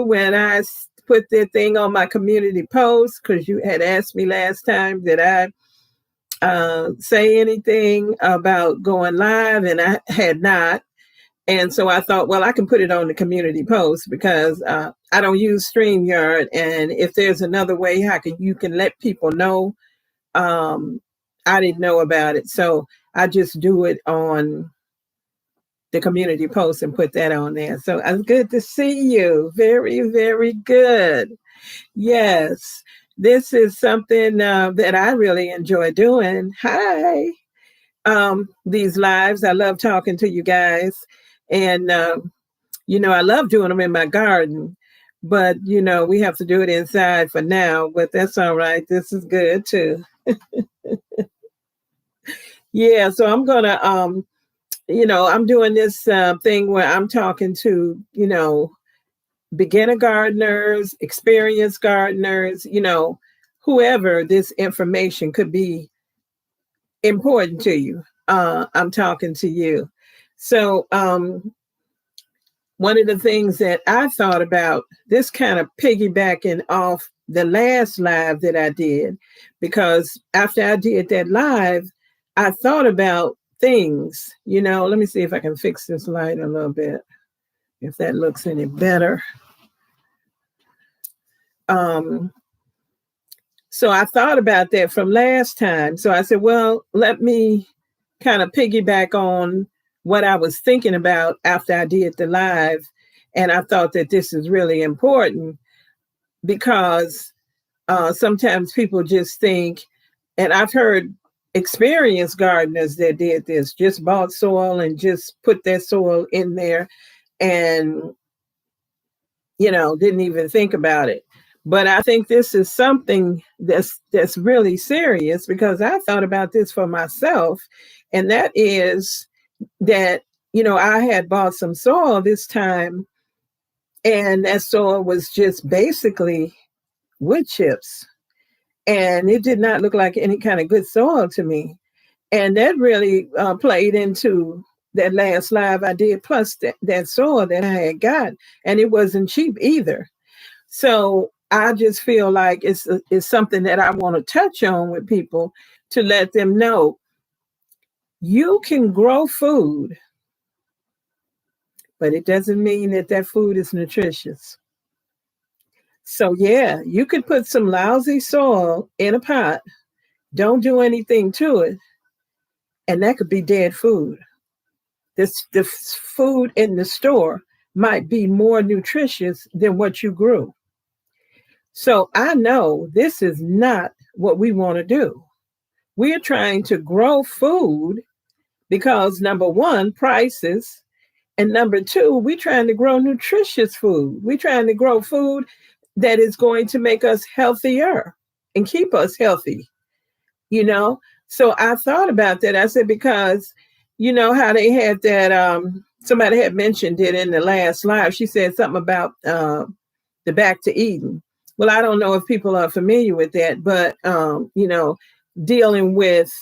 when put the thing on my community post, because you had asked me last time that I say anything about going live, and I had not. And so I thought, well, I can put it on the community post because I don't use StreamYard. And if there's another way how you can let people know, I didn't know about it. So I just do it on the community post and put that on there. So it's good to see you. Very, very good. Yes, this is something that I really enjoy doing. Hi. These lives. I love talking to you guys. And, I love doing them in my garden. But, we have to do it inside for now. But that's all right. This is good, too. Yeah, so I'm going to, I'm doing this thing where I'm talking to, beginner gardeners, experienced gardeners, whoever this information could be important to you. I'm talking to you. So one of the things that I thought about, this kind of piggybacking off the last live that I did, because after I did that live, I thought about things, let me see if I can fix this light a little bit, if that looks any better. So I thought about that from last time. So I said, well, let me kind of piggyback on what I was thinking about after I did the live. And I thought that this is really important because sometimes people just think, and I've heard experienced gardeners that did this, just bought soil and just put that soil in there and, didn't even think about it. But I think this is something that's really serious because I thought about this for myself. And that is that, I had bought some soil this time and that soil was just basically wood chips. And it did not look like any kind of good soil to me. And that really played into that last live I did, plus that soil that I had got. And it wasn't cheap either. So I just feel like it's something that I want to touch on with people to let them know you can grow food, but it doesn't mean that food is nutritious. So yeah, you could put some lousy soil in a pot, don't do anything to it, and that could be dead food. The food in the store might be more nutritious than what you grew. So I know this is not what we want to do. We are trying to grow food because number one, prices, and number two, we're trying to grow nutritious food. We're trying to grow food that is going to make us healthier and keep us healthy, So I thought about that. I said, because how they had that, somebody had mentioned it in the last live. She said something about the Back to Eden. Well, I don't know if people are familiar with that, but, dealing with,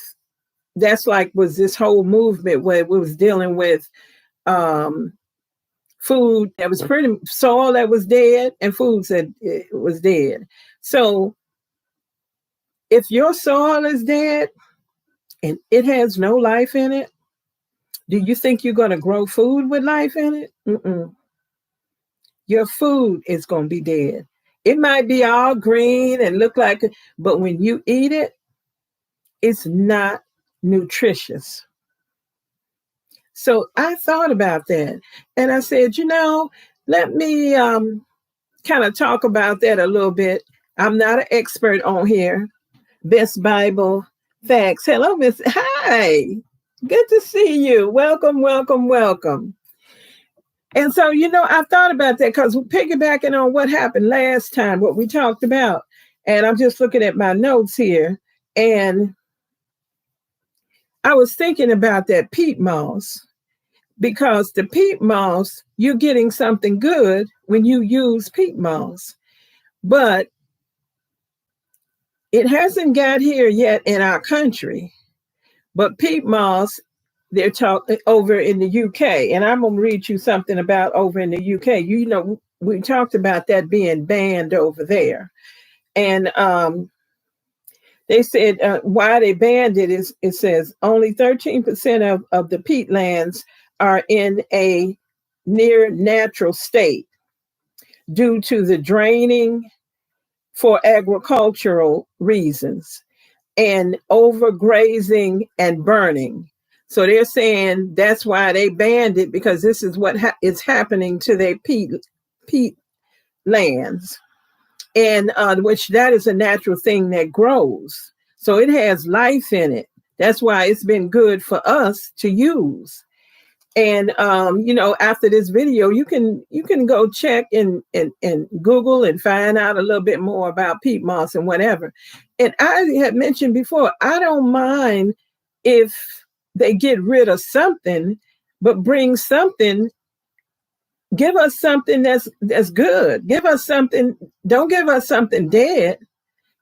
that's was this whole movement where it was dealing with food that was soil that was dead and food that it was dead. So if your soil is dead and it has no life in it, do you think you're going to grow food with life in it? Mm-mm. Your food is going to be dead. It might be all green and look like it, but when you eat it, it's not nutritious. So I thought about that and I said, let me kind of talk about that a little bit. I'm not an expert on here. Best Bible Facts. Hello, Miss. Hi. Good to see you. Welcome, welcome, welcome. And so, I thought about that because piggybacking on what happened last time, what we talked about, and I'm just looking at my notes here, and I was thinking about that peat moss, because the peat moss, you're getting something good when you use peat moss, but it hasn't got here yet in our country. But peat moss, they're talking over in the UK, and I'm going to read you something about over in the UK. we talked about that being banned over there. And they said why they banned it is, it says only 13% of the peatlands are in a near natural state due to the draining for agricultural reasons and overgrazing and burning. So they're saying that's why they banned it, because this is what is happening to their peat lands, and which that is a natural thing that grows. So it has life in it. That's why it's been good for us to use. And after this video, you can go check and Google and find out a little bit more about peat moss and whatever. And I had mentioned before, I don't mind if they get rid of something, but bring something. Give us something that's good. Give us something. Don't give us something dead.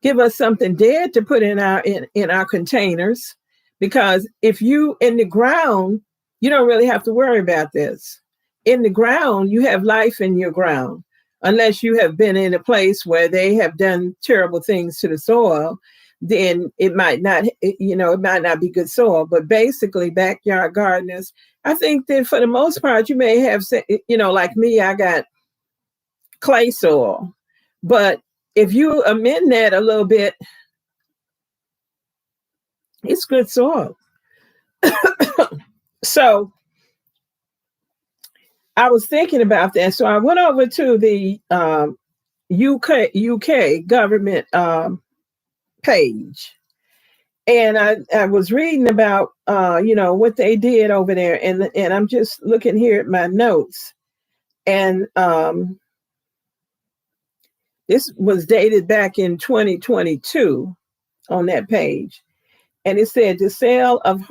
Give us something dead to put in our containers, because if you in the ground, you don't really have to worry about this. In the ground, you have life in your ground, unless you have been in a place where they have done terrible things to the soil. Then it might not be good soil. But basically, backyard gardeners, I think that for the most part, you may have, like me, I got clay soil, but if you amend that a little bit, it's good soil. So I was thinking about that. So I went over to the UK government page, and I was reading about what they did over there, and I'm just looking here at my notes, and this was dated back in 2022 on that page. And it said the sale of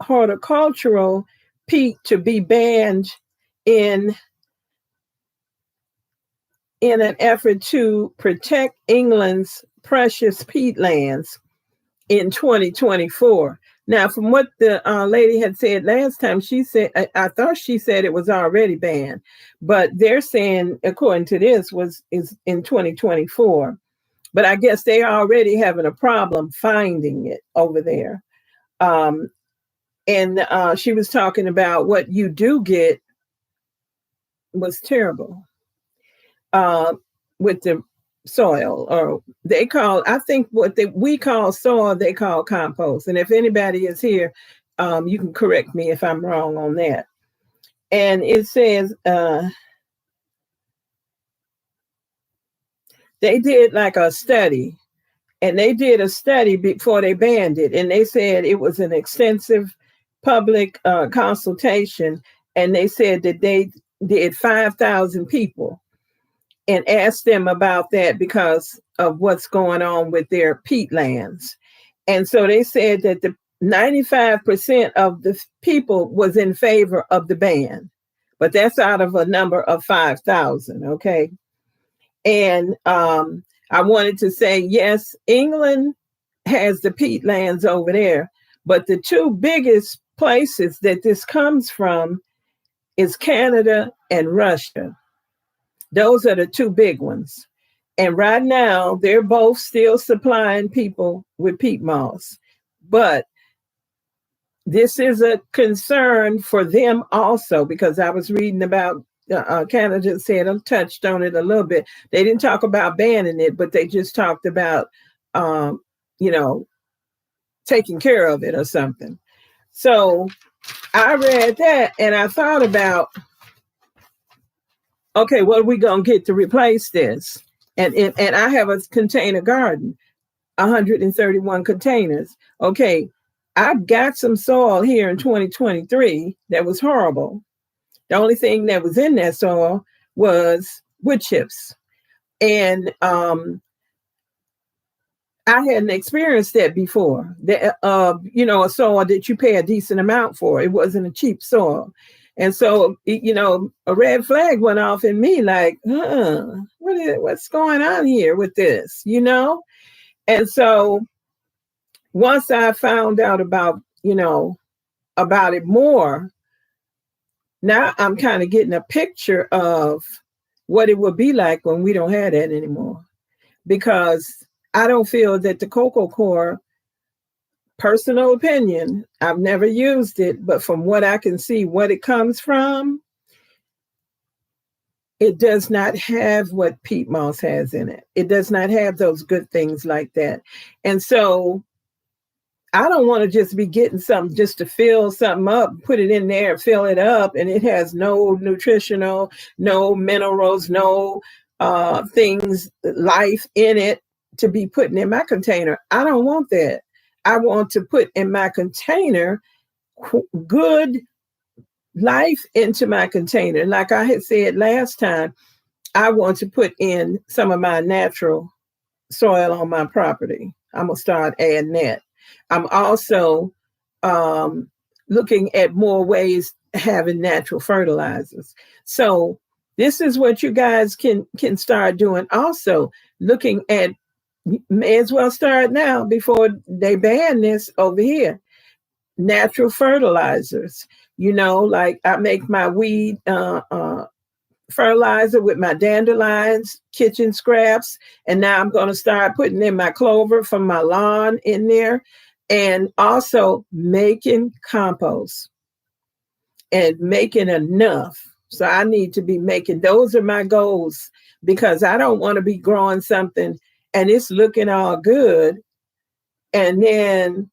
horticultural peat to be banned in an effort to protect England's precious peatlands in 2024. Now, from what the lady had said last time, she said, I thought she said it was already banned, but they're saying, according to this, is in 2024. But I guess they are already having a problem finding it over there. And she was talking about what you do get was terrible with the soil, or they call, I think what we call soil, they call compost. And if anybody is here, you can correct me if I'm wrong on that. And it says they did like a study, and they did a study before they banned it, and they said it was an extensive public consultation, and they said that they did 5,000 people and asked them about that because of what's going on with their peatlands. And so they said that the 95% of the people was in favor of the ban, but that's out of a number of 5,000, okay? And I wanted to say, yes, England has the peatlands over there, but the two biggest places that this comes from is Canada and Russia. Those are the two big ones. And right now, they're both still supplying people with peat moss. But this is a concern for them also, because I was reading about Canada said, I touched on it a little bit. They didn't talk about banning it, but they just talked about, taking care of it or something. So I read that and I thought about, okay, what are we going to get to replace this? And I have a container garden, 131 containers. Okay, I've got some soil here in 2023 that was horrible. The only thing that was in that soil was wood chips. And I hadn't experienced that before. A soil that you pay a decent amount for. It wasn't a cheap soil. And so, a red flag went off in me like, what's going on here with this, And so once I found out about it more, now I'm kind of getting a picture of what it would be like when we don't have that anymore. Because I don't feel that the cocoa coir, personal opinion, I've never used it, but from what I can see, what it comes from, it does not have what peat moss has in it. It does not have those good things like that. And so I don't want to just be getting something just to fill something up, put it in there, fill it up, and it has no nutritional, no minerals, no things, life in it to be putting in my container. I don't want that. I want to put in my container good life into my container. Like I had said last time, I want to put in some of my natural soil on my property. I'm going to start adding that. I'm also looking at more ways having natural fertilizers. So this is what you guys can start doing. Also looking at, may as well start now before they ban this over here, natural fertilizers. You know, like I make my weed fertilizer with my dandelions, kitchen scraps, and now I'm going to start putting in my clover from my lawn in there, and also making compost and making enough. So I need to be making, those are my goals, because I don't want to be growing something and it's looking all good and then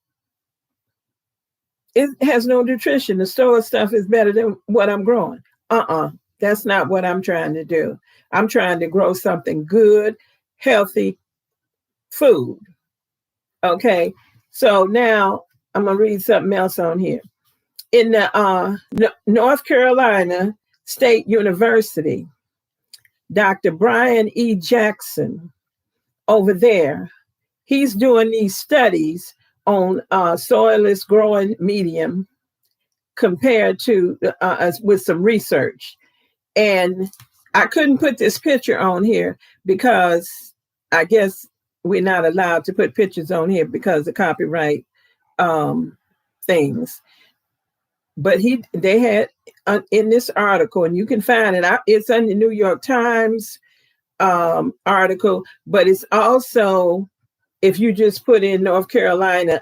it has no nutrition. The store stuff is better than what I'm growing. That's not what I'm trying to do. I'm trying to grow something good, healthy food. Okay. So now I'm going to read something else on here. In the North Carolina State University, Dr. Brian E. Jackson over there, he's doing these studies on soilless growing medium compared to with some research. And I couldn't put this picture on here because I guess we're not allowed to put pictures on here because of copyright things. But they had in this article, and you can find it, it's in the New York Times article, but it's also, if you just put in North Carolina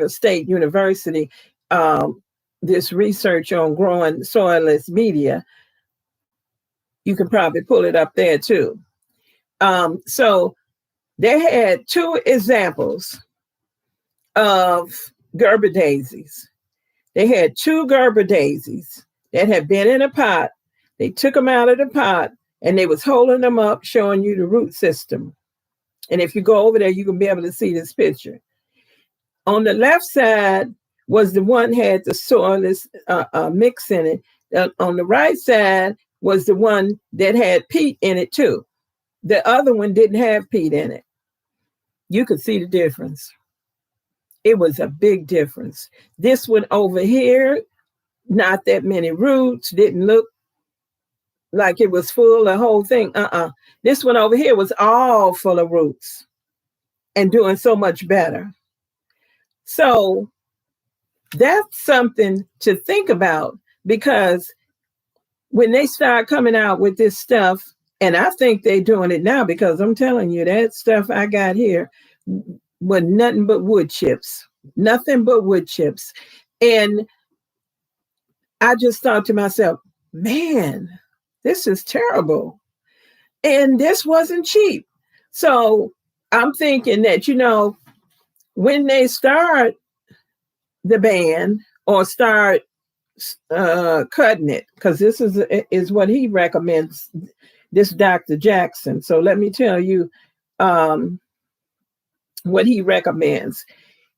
State University, this research on growing soilless media, you can probably pull it up there too. So they had 2 examples of Gerber daisies. They had 2 Gerber daisies that had been in a pot. They took them out of the pot and they was holding them up, showing you the root system. And if you go over there, you can be able to see this picture. On the left side was the one had the soilless mix in it. On the right side was the one that had peat in it too. The other one didn't have peat in it. You could see the difference. It was a big difference. This one over here, not that many roots, didn't look like it was full, the whole thing. This one over here was all full of roots and doing so much better. So that's something to think about, because when they start coming out with this stuff, and I think they're doing it now, because I'm telling you, that stuff I got here was nothing but wood chips, nothing but wood chips. And I just thought to myself, man, this is terrible. And this wasn't cheap. So I'm thinking that, when they start the ban or start cutting it, because this is what he recommends, this Dr. Jackson. So let me tell you what he recommends.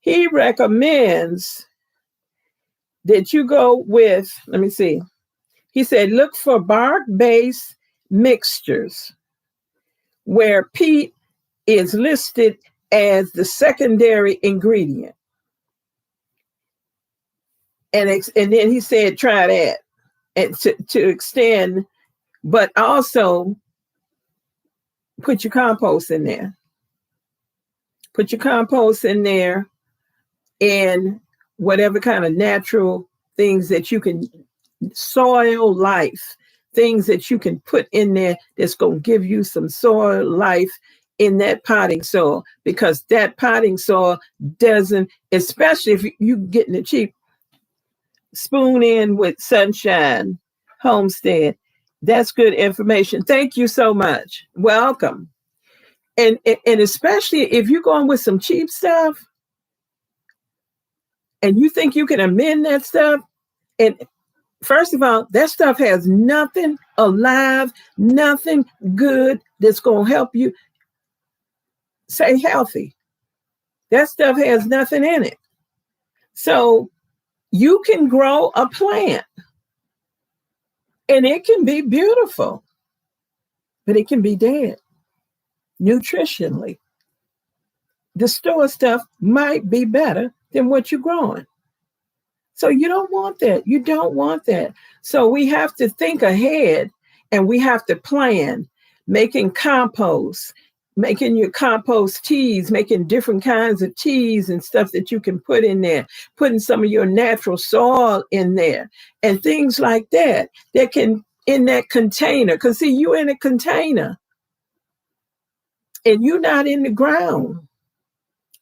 He recommends that you go with, let me see. He said, look for bark-based mixtures where peat is listed as the secondary ingredient. And then he said, try that and to extend, but also put your compost in there. Put your compost in there and whatever kind of natural things that you can, soil life, things that you can put in there that's going to give you some soil life in that potting soil, because that potting soil doesn't, especially if you getting it cheap, Spoon In with Sunshine Homestead. That's good information. Thank you so much. Welcome. And especially if you're going with some cheap stuff and you think you can amend that stuff, and first of all, that stuff has nothing alive, nothing good that's going to help you stay healthy. That stuff has nothing in it. So you can grow a plant and it can be beautiful, but it can be dead nutritionally. The store stuff might be better than what you're growing. So you don't want that. You don't want that. So we have to think ahead and we have to plan, making compost, making your compost teas, making different kinds of teas and stuff that you can put in there, putting some of your natural soil in there and things like that that can in that container. Because see, you in a container and you're not in the ground.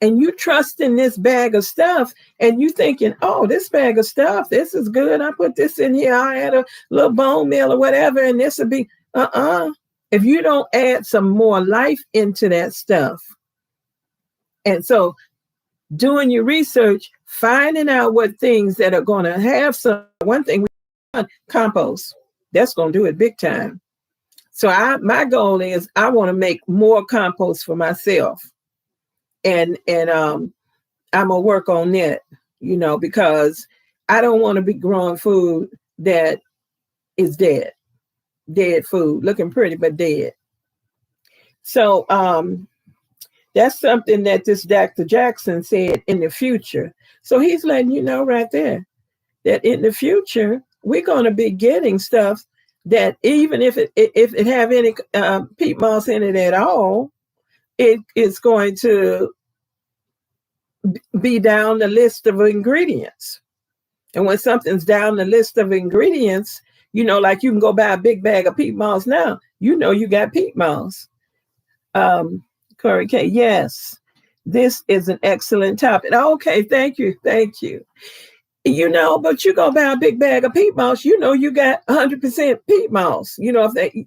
And you trust in this bag of stuff and you thinking, oh, this bag of stuff, this is good. I put this in here. I add a little bone meal or whatever, and this will be, If you don't add some more life into that stuff. And so doing your research, finding out what things that are going to have some, one thing, compost, that's going to do it big time. So my goal is I want to make more compost for myself. And I'm gonna work on that, because I don't want to be growing food that is dead food, looking pretty but dead. So that's something that this Dr. Jackson said in the future. So he's letting you know right there that in the future we're going to be getting stuff that even if it have any peat moss in it at all, it is going to be down the list of ingredients. And when something's down the list of ingredients, like you can go buy a big bag of peat moss now, you got peat moss. Corey K, yes, this is an excellent topic. Okay, thank you. But you go buy a big bag of peat moss, you got 100% peat moss. If they,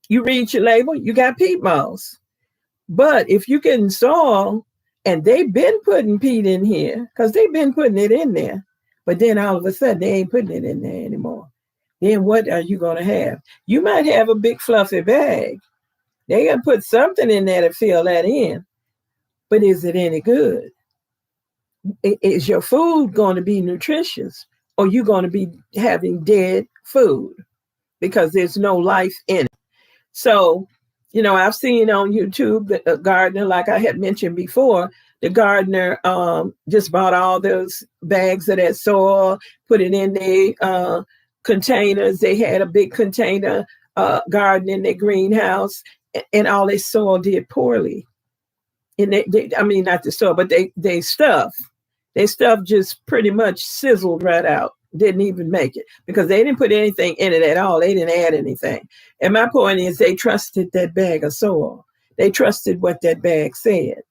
you read your label, you got peat moss. But if you're getting soil, and they've been putting peat in here because they've been putting it in there. But then all of a sudden, they ain't putting it in there anymore. Then what are you going to have? You might have a big fluffy bag. They got to put something in there to fill that in. But is it any good? Is your food going to be nutritious? Or you going to be having dead food? Because there's no life in it. So, I've seen on YouTube that a gardener, like I had mentioned before, the gardener just bought all those bags of that soil, put it in their containers. They had a big container garden in their greenhouse, and all their soil did poorly. And not the soil, but they stuff just pretty much sizzled right out. Didn't even make it because they didn't put anything in it at all. They didn't add anything. And my point is they trusted that bag of soil. They trusted what that bag said.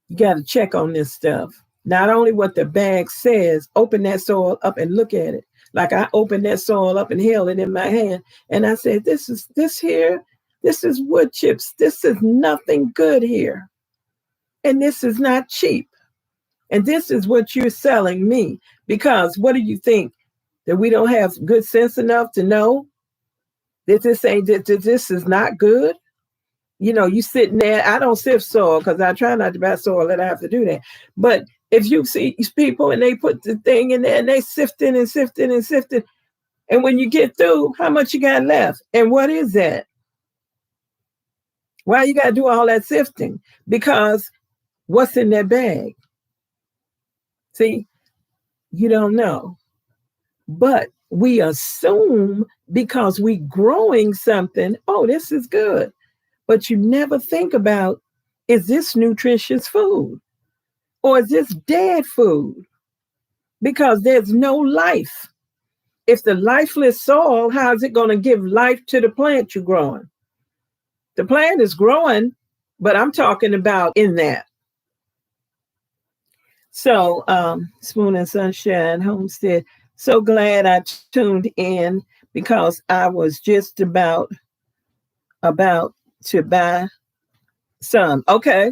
You got to check on this stuff. Not only what the bag says, open that soil up and look at it. Like I opened that soil up and held it in my hand. And I said, this is wood chips. This is nothing good here. And this is not cheap. And this is what you're selling me. Because what do you think? That we don't have good sense enough to know that this is not good? You sitting there. I don't sift soil because I try not to buy soil that I have to do that. But if you see these people and they put the thing in there and they sifting and sifting and sifting, and when you get through, how much you got left? And what is that? Why you got to do all that sifting? Because what's in that bag? See, you don't know. But we assume because we growing something, oh, this is good. But you never think about, is this nutritious food? Or is this dead food? Because there's no life. If the lifeless soil, how is it going to give life to the plant you're growing? The plant is growing, but I'm talking about in that. So, Spoon and Sunshine Homestead, so glad I tuned in because I was just about to buy some. Okay.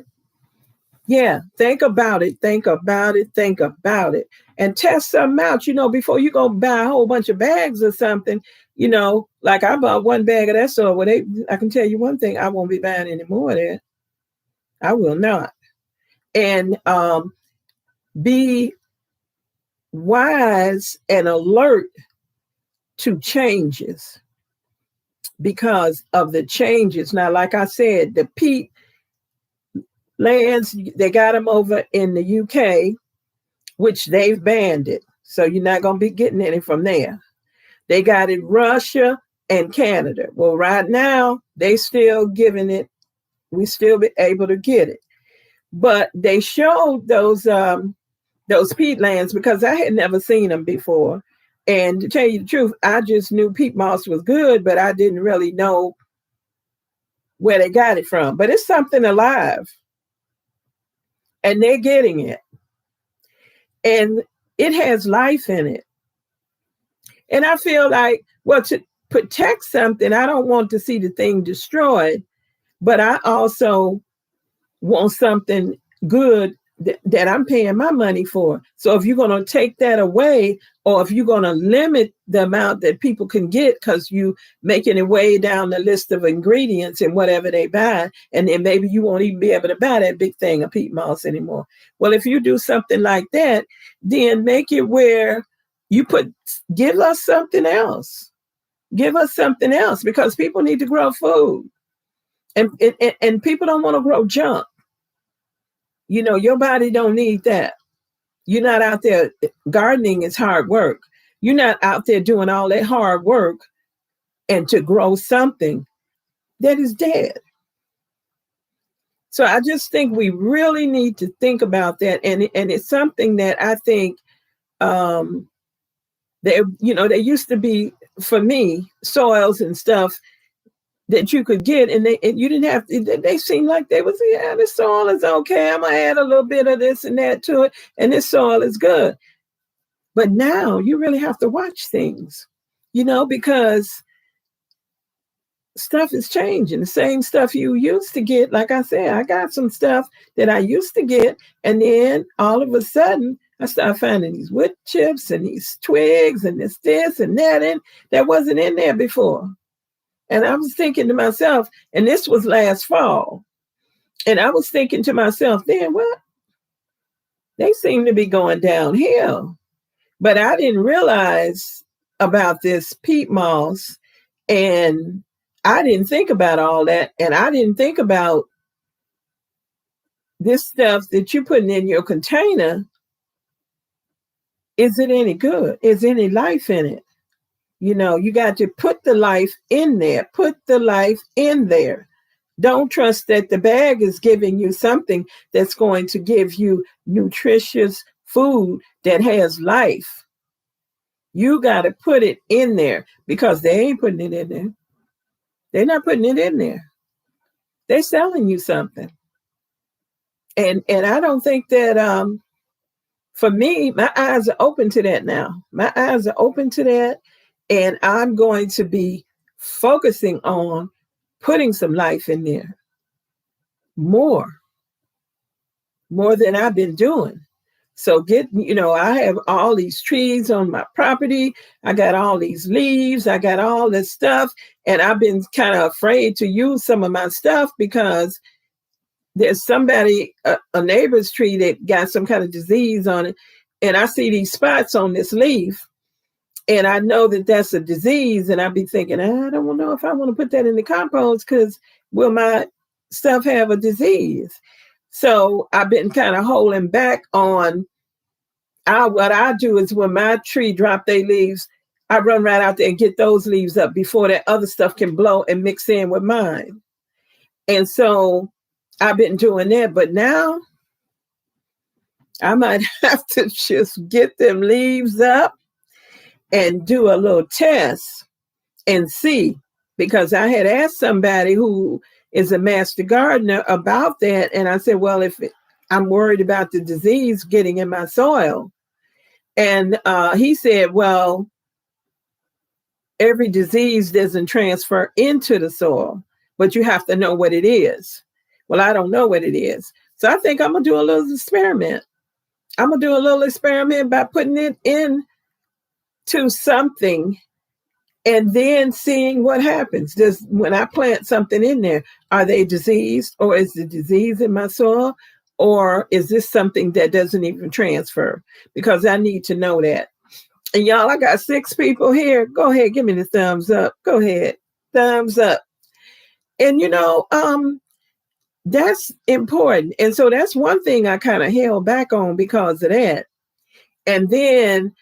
Yeah, think about it, think about it, think about it, and test something out. Before you go buy a whole bunch of bags or something. Like I bought one bag of that soil. I can tell you one thing: I won't be buying any more of that. I will not. And be wise and alert to changes because of the changes. Now, like I said, the peat lands, they got them over in the UK, which they've banned it. So you're not going to be getting any from there. They got it Russia and Canada. Well, right now, they still giving it. We still be able to get it. But they showed those peatlands because I had never seen them before. And to tell you the truth, I just knew peat moss was good, but I didn't really know where they got it from. But it's something alive. And they're getting it. And it has life in it. And I feel like, well, to protect something, I don't want to see the thing destroyed, but I also want something good that I'm paying my money for. So if you're going to take that away, or if you're going to limit the amount that people can get because you making it way down the list of ingredients and whatever they buy, and then maybe you won't even be able to buy that big thing of peat moss anymore. Well, if you do something like that, then make it where you give us something else. Give us something else because people need to grow food. And people don't want to grow junk. Your body don't need that. You're not out there. Gardening is hard work. You're not out there doing all that hard work and to grow something that is dead. So I just think we really need to think about that. And it's something that I think there used to be, for me, soils and stuff that you could get, and you didn't have to, they seemed like they was, yeah, this soil is okay. I'm gonna add a little bit of this and that to it, and this soil is good. But now you really have to watch things, because stuff is changing. The same stuff you used to get, like I said, I got some stuff that I used to get, and then all of a sudden I started finding these wood chips and these twigs and this and that, and that wasn't in there before. And I was thinking to myself, and this was last fall, and I was thinking to myself, then what? They seem to be going downhill. But I didn't realize about this peat moss, and I didn't think about all that, and I didn't think about this stuff that you're putting in your container. Is it any good? Is any life in it? You got to put the life in there. Put the life in there. Don't trust that the bag is giving you something that's going to give you nutritious food that has life. You got to put it in there because they ain't putting it in there. They're not putting it in there. They're selling you something. And I don't think that, for me, my eyes are open to that now. My eyes are open to that. And I'm going to be focusing on putting some life in there. More than I've been doing. So I have all these trees on my property. I got all these leaves. I got all this stuff. And I've been kind of afraid to use some of my stuff because there's somebody, a neighbor's tree that got some kind of disease on it. And I see these spots on this leaf. And I know that that's a disease. And I'd be thinking, I don't know if I want to put that in the compost because will my stuff have a disease? So I've been kind of holding back on what I do is when my tree drop their leaves, I run right out there and get those leaves up before that other stuff can blow and mix in with mine. And so I've been doing that. But now I might have to just get them leaves up and do a little test and see, because I had asked somebody who is a master gardener about that. And I said, well, if I'm worried about the disease getting in my soil. And he said, well, every disease doesn't transfer into the soil, but you have to know what it is. Well, I don't know what it is. So I think I'm going to do a little experiment. I'm going to do a little experiment by putting it into something and then seeing what happens. When I plant something in there, are they diseased, or is the disease in my soil, or is this something that doesn't even transfer? Because I need to know that. And y'all, I got 6 people here. Go ahead, give me the thumbs up. Go ahead, thumbs up. And that's important. And so that's one thing I kind of held back on because of that. And then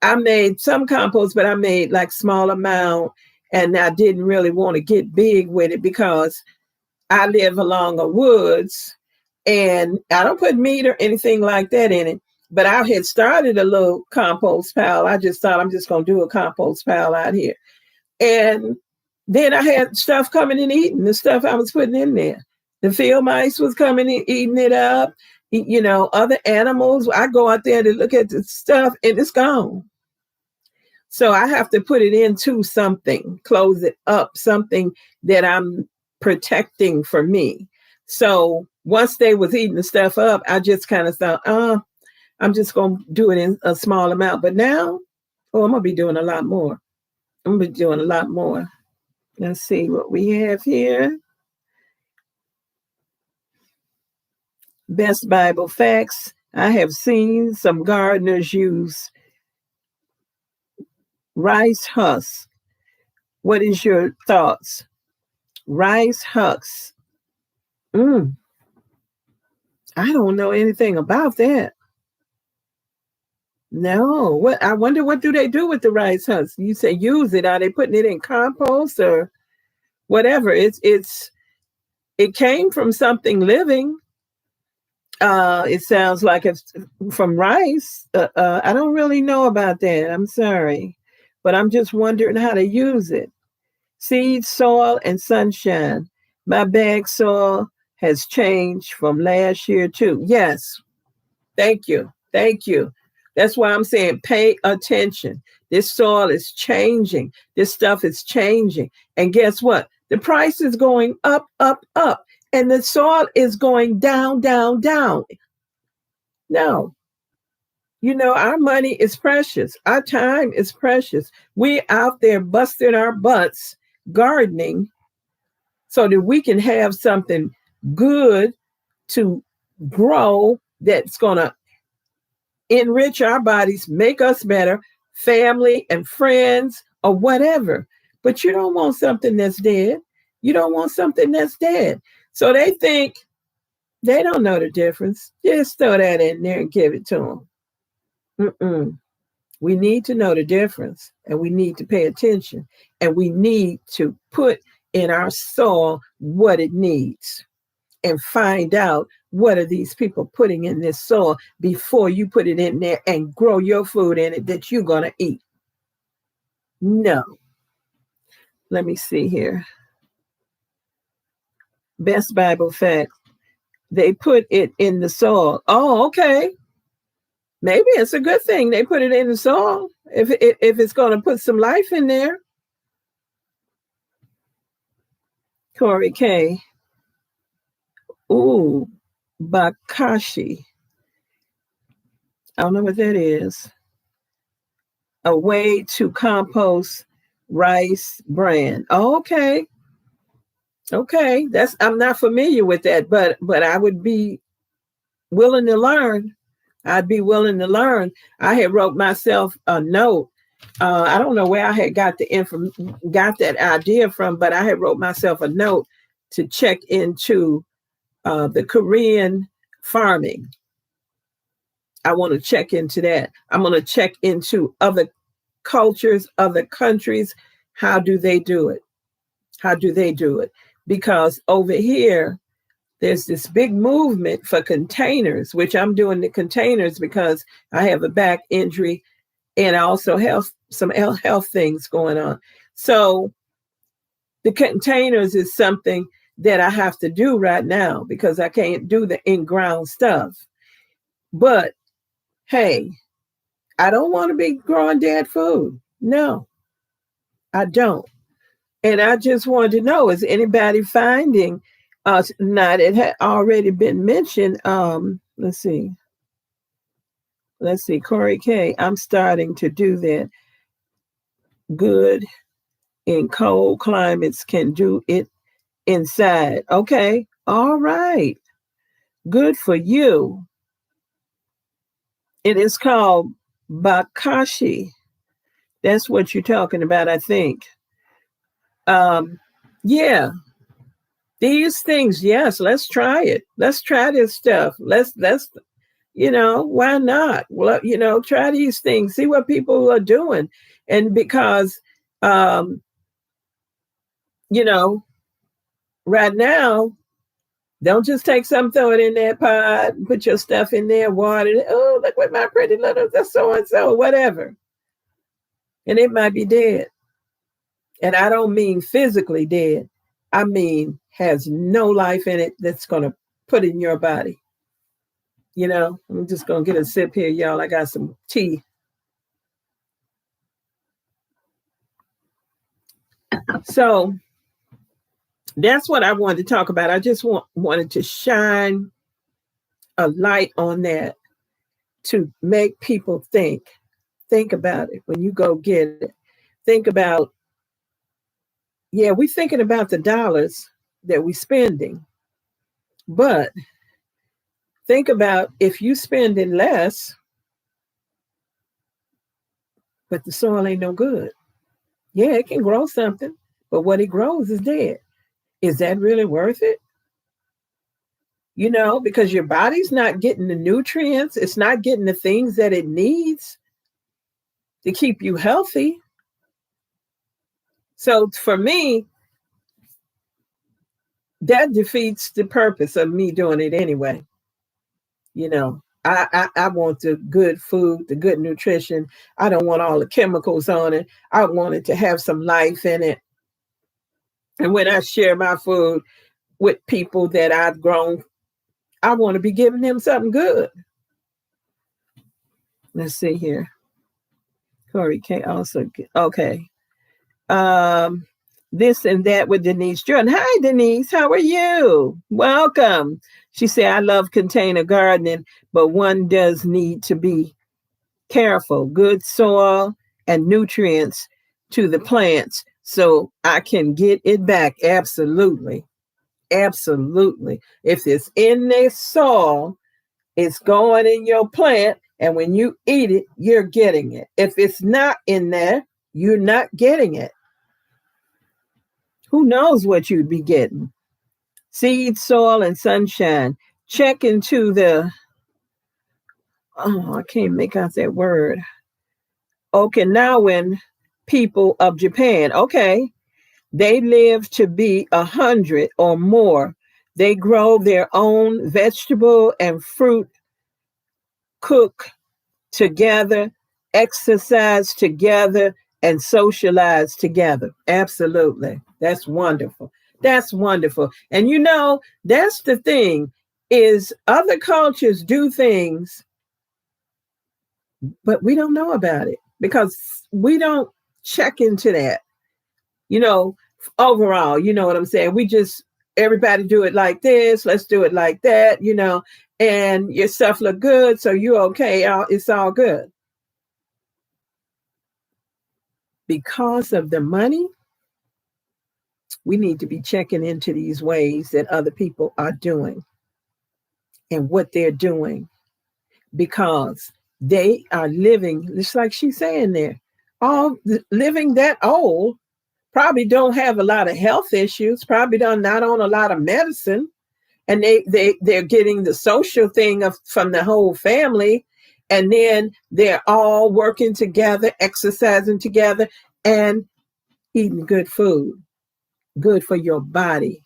I made some compost, but I made like small amount, and I didn't really want to get big with it because I live along the woods and I don't put meat or anything like that in it. But I had started a little compost pile. I just thought I'm just going to do a compost pile out here. And then I had stuff coming and eating the stuff I was putting in there. The field mice was coming and eating it up. Other animals. I go out there to look at the stuff and it's gone. So I have to put it into something, close it up, something that I'm protecting for me. So once they was eating the stuff up, I just kind of thought, I'm just going to do it in a small amount. But now, I'm going to be doing a lot more. Let's see what we have here. Best Bible facts. I have seen some gardeners use rice husks. What is your thoughts? Rice husks. I don't know anything about that. No. What? I wonder, what do they do with the rice husks? You say use it. Are they putting it in compost or whatever? It came from something living. It sounds like it's from rice. I don't really know about that. I'm sorry, but I'm just wondering how to use it. Seed, soil, and sunshine. My bag soil has changed from last year too. Yes. Thank you. That's why I'm saying pay attention. This soil is changing. This stuff is changing. And guess what? The price is going up, up, up. And the soil is going down, down, down. No. Our money is precious. Our time is precious. We're out there busting our butts gardening so that we can have something good to grow that's going to enrich our bodies, make us better, family and friends or whatever. But you don't want something that's dead. So they think they don't know the difference. Just throw that in there and give it to them. We need to know the difference, and we need to pay attention, and we need to put in our soil what it needs and find out what are these people putting in this soil before you put it in there and grow your food in it that you're going to eat. No. Let me see here. Best Bible fact. They put it in the soil. Oh, okay. Maybe it's a good thing they put it in the soil if it's going to put some life in there. Corey K. Ooh, Bakashi. I don't know what that is. A way to compost rice bran. Oh, okay. Okay. I'm not familiar with that, but I would be willing to learn. I had wrote myself a note. I don't know where I had got that idea from, but I had wrote myself a note to check into the Korean farming. I want to check into that. I'm going to check into other cultures, other countries. How do they do it? Because over here, there's this big movement for containers, which I'm doing the containers because I have a back injury and also some health things going on. So the containers is something that I have to do right now because I can't do the in-ground stuff. But hey, I don't want to be growing dead food. No, I don't. And I just wanted to know, is anybody finding us? Not, it had already been mentioned. Let's see. Corey K. I'm starting to do that. Good in cold climates, can do it inside. Okay. All right. Good for you. It is called Bakashi. That's what you're talking about, I think. Yeah. These things, yes, let's try it. Let's try this stuff. Let's why not? Well, try these things, see what people are doing. And because you know, right now, don't just take some, throw it in that pot, put your stuff in there, water it. Oh, look what my pretty little so and so, whatever. And it might be dead. And I don't mean physically dead. I mean has no life in it that's going to put in your body. I'm just going to get a sip here, y'all. I got some tea. So that's what I wanted to talk about. I just wanted to shine a light on that to make people think about it when you go get it. Think about, yeah, we're thinking about the dollars that we're spending, but think about if you spending less, but the soil ain't no good. Yeah, it can grow something, but what it grows is dead. Is that really worth it? Because your body's not getting the nutrients, it's not getting the things that it needs to keep you healthy. So for me, that defeats the purpose of me doing it anyway. I want the good food, the good nutrition. I don't want all the chemicals on it. I want it to have some life in it. And when I share my food with people that I've grown, I want to be giving them something good. Let's see here. Corey K also, okay. This and that with Denise Jordan. Hi, Denise. How are you? Welcome. She said, I love container gardening, but one does need to be careful. Good soil and nutrients to the plants so I can get it back. Absolutely. Absolutely. If it's in the soil, it's going in your plant. And when you eat it, you're getting it. If it's not in there, you're not getting it. Who knows what you'd be getting? Seed, soil, and sunshine. Check into I can't make out that word. Okinawan people of Japan. Okay. They live to be 100 or more. They grow their own vegetable and fruit, cook together, exercise together, and socialize together. Absolutely. That's wonderful. That's wonderful. And that's the thing is other cultures do things, but we don't know about it because we don't check into that. Overall, you know what I'm saying? We just, everybody do it like this. Let's do it like that, and your stuff look good. So you're okay. It's all good. Because of the money, we need to be checking into these ways that other people are doing and what they're doing because they are living, just like she's saying there, all living that old, probably don't have a lot of health issues, probably not on a lot of medicine. And they're getting the social thing from the whole family. And then they're all working together, exercising together, and eating good food, good for your body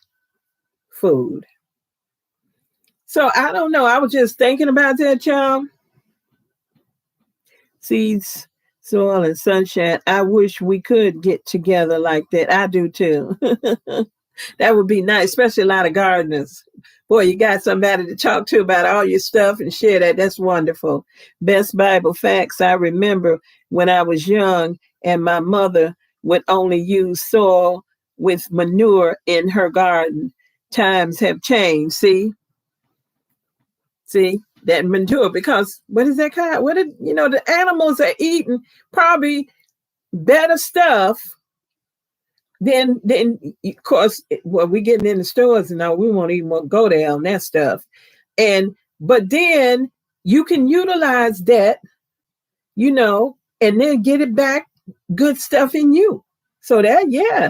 food. So I don't know. I was just thinking about that, y'all. Seeds, Soil and sunshine. I wish we could get together like that. I do too. That would be nice, especially a lot of gardeners. Boy, you got somebody to talk to about all your stuff and share that. That's wonderful. Best Bible facts. I remember when I was young and my mother would only use soil with manure in her garden. Times have changed. See that manure, because what is that kind? What did the animals are eating probably better stuff then of course, well, we getting in the stores and now we won't even want to go there on that stuff. But then you can utilize that, and then get it back, good stuff in you. So that, yeah,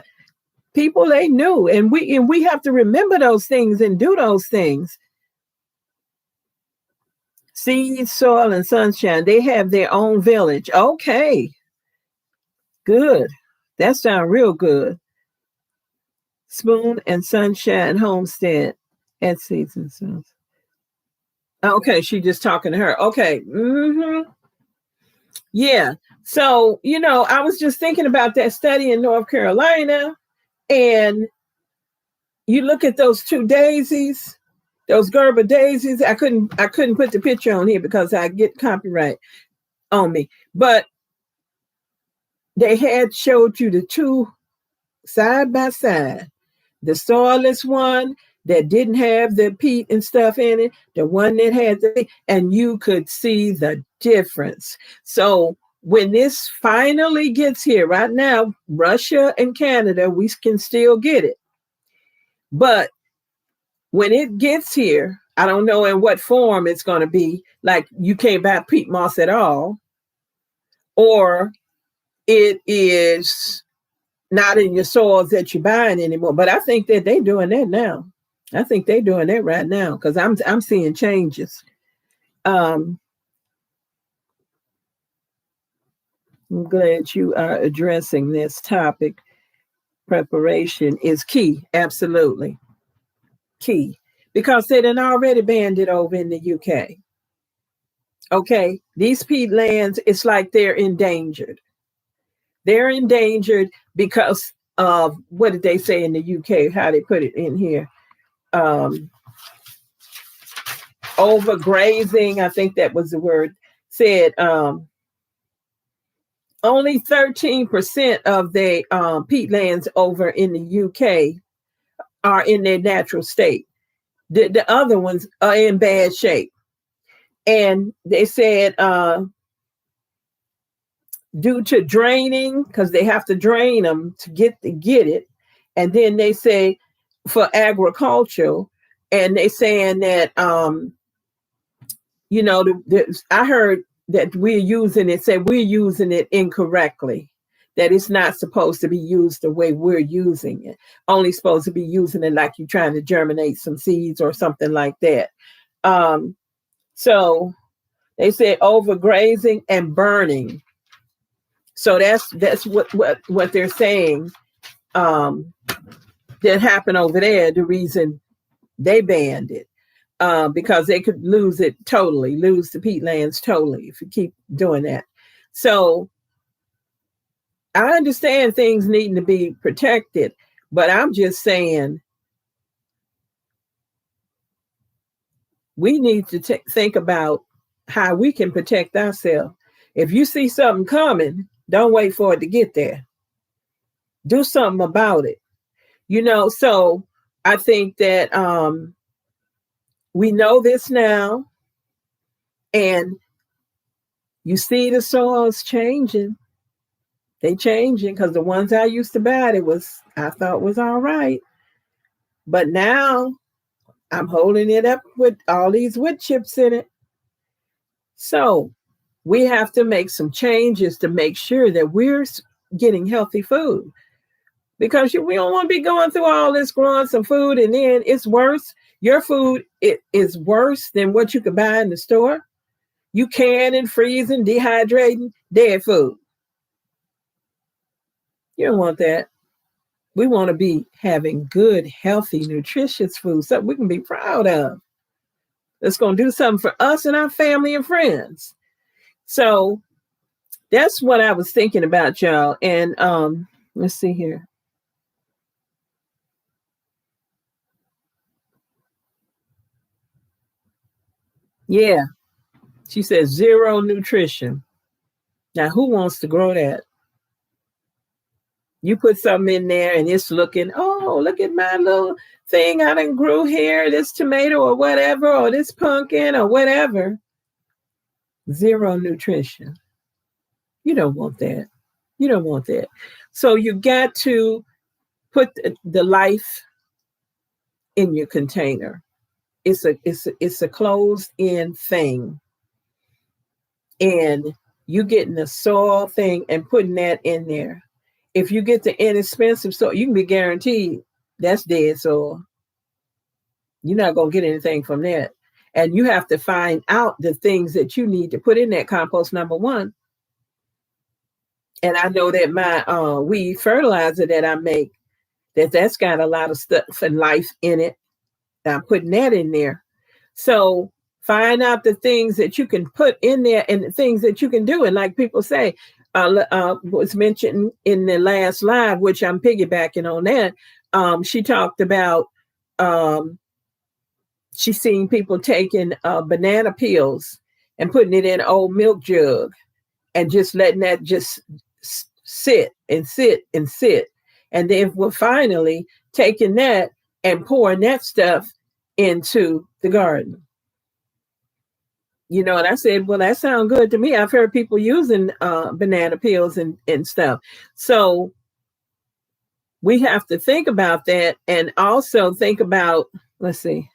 people, they knew, and we have to remember those things and do those things. Seed, soil, and sunshine. They have their own village. Okay, good. That sounds real good. Spoon and Sunshine Homestead at Season Sons. Okay, she just talking to her. Okay. Yeah. So, I was just thinking about that study in North Carolina, and you look at those two daisies, those Gerber daisies. I couldn't put the picture on here because I get copyright on me. But they had showed you the two side by side. The soilless one that didn't have the peat and stuff in it, the one that had and you could see the difference. So when this finally gets here, right now, Russia and Canada, we can still get it. But when it gets here, I don't know in what form it's going to be. Like, you can't buy peat moss at all, or it is not in your soils that you're buying anymore. But I think that they're doing that now. I think they're doing that right now, because I'm seeing changes. I'm glad you are addressing this topic. Preparation is key, absolutely key, because they done already banned it over in the UK. Okay, these peatlands, it's like they're endangered. They're endangered because of, what did they say in the UK? How they put it in here? Overgrazing, I think that was the word. Said only 13% of the peatlands over in the UK are in their natural state. The other ones are in bad shape. And they said due to draining, because they have to drain them to get it. And then they say for agriculture, and they saying that, I heard that we're using it incorrectly, that it's not supposed to be used the way we're using it. Only supposed to be using it like you're trying to germinate some seeds or something like that. So they said overgrazing and burning. So that's what they're saying that happened over there. The reason they banned it, because they could lose the peatlands totally if you keep doing that. So I understand things needing to be protected, but I'm just saying we need to think about how we can protect ourselves. If you see something coming, don't wait for it to get there. Do something about it. So I think that we know this now, and you see the soils changing. They changing, because the ones I used to buy, I thought was all right. But now I'm holding it up with all these wood chips in it. So we have to make some changes to make sure that we're getting healthy food, because we don't want to be going through all this growing some food and then it's worse. Your food, it is worse than what you could buy in the store. You canning, freezing, dehydrating, dead food. You don't want that. We want to be having good, healthy, nutritious food, something we can be proud of. That's going to do something for us and our family and friends. So that's what I was thinking about, y'all. And let's see here. Yeah, she says zero nutrition. Now, who wants to grow that? You put something in there and it's looking, oh, look at my little thing I done grew here, this tomato or whatever, or this pumpkin or whatever. Zero nutrition. You don't want that. You don't want that. So you got to put the life in your container. It's a closed in thing. And you getting the soil thing and putting that in there. If you get the inexpensive soil, you can be guaranteed that's dead soil. You're not going to get anything from that. And you have to find out the things that you need to put in that compost, number one. And I know that my weed fertilizer that I make, that's got a lot of stuff and life in it. I'm putting that in there. So find out the things that you can put in there and the things that you can do. And like people say, was mentioned in the last live, which I'm piggybacking on that. She talked about she's seen people taking banana peels and putting it in an old milk jug and just letting that just sit and sit and sit. And then we're finally taking that and pouring that stuff into the garden. You know, and I said, well, that sounds good to me. I've heard people using banana peels and stuff. So we have to think about that and also think about, let's see,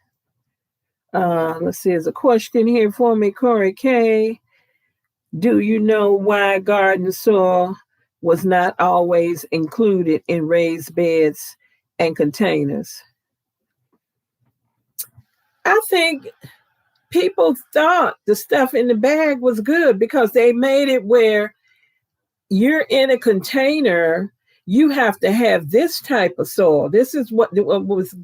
there's a question here for me, Corey K. Do you know why garden soil was not always included in raised beds and containers? I think people thought the stuff in the bag was good because they made it where you're in a container, you have to have this type of soil. This is what was,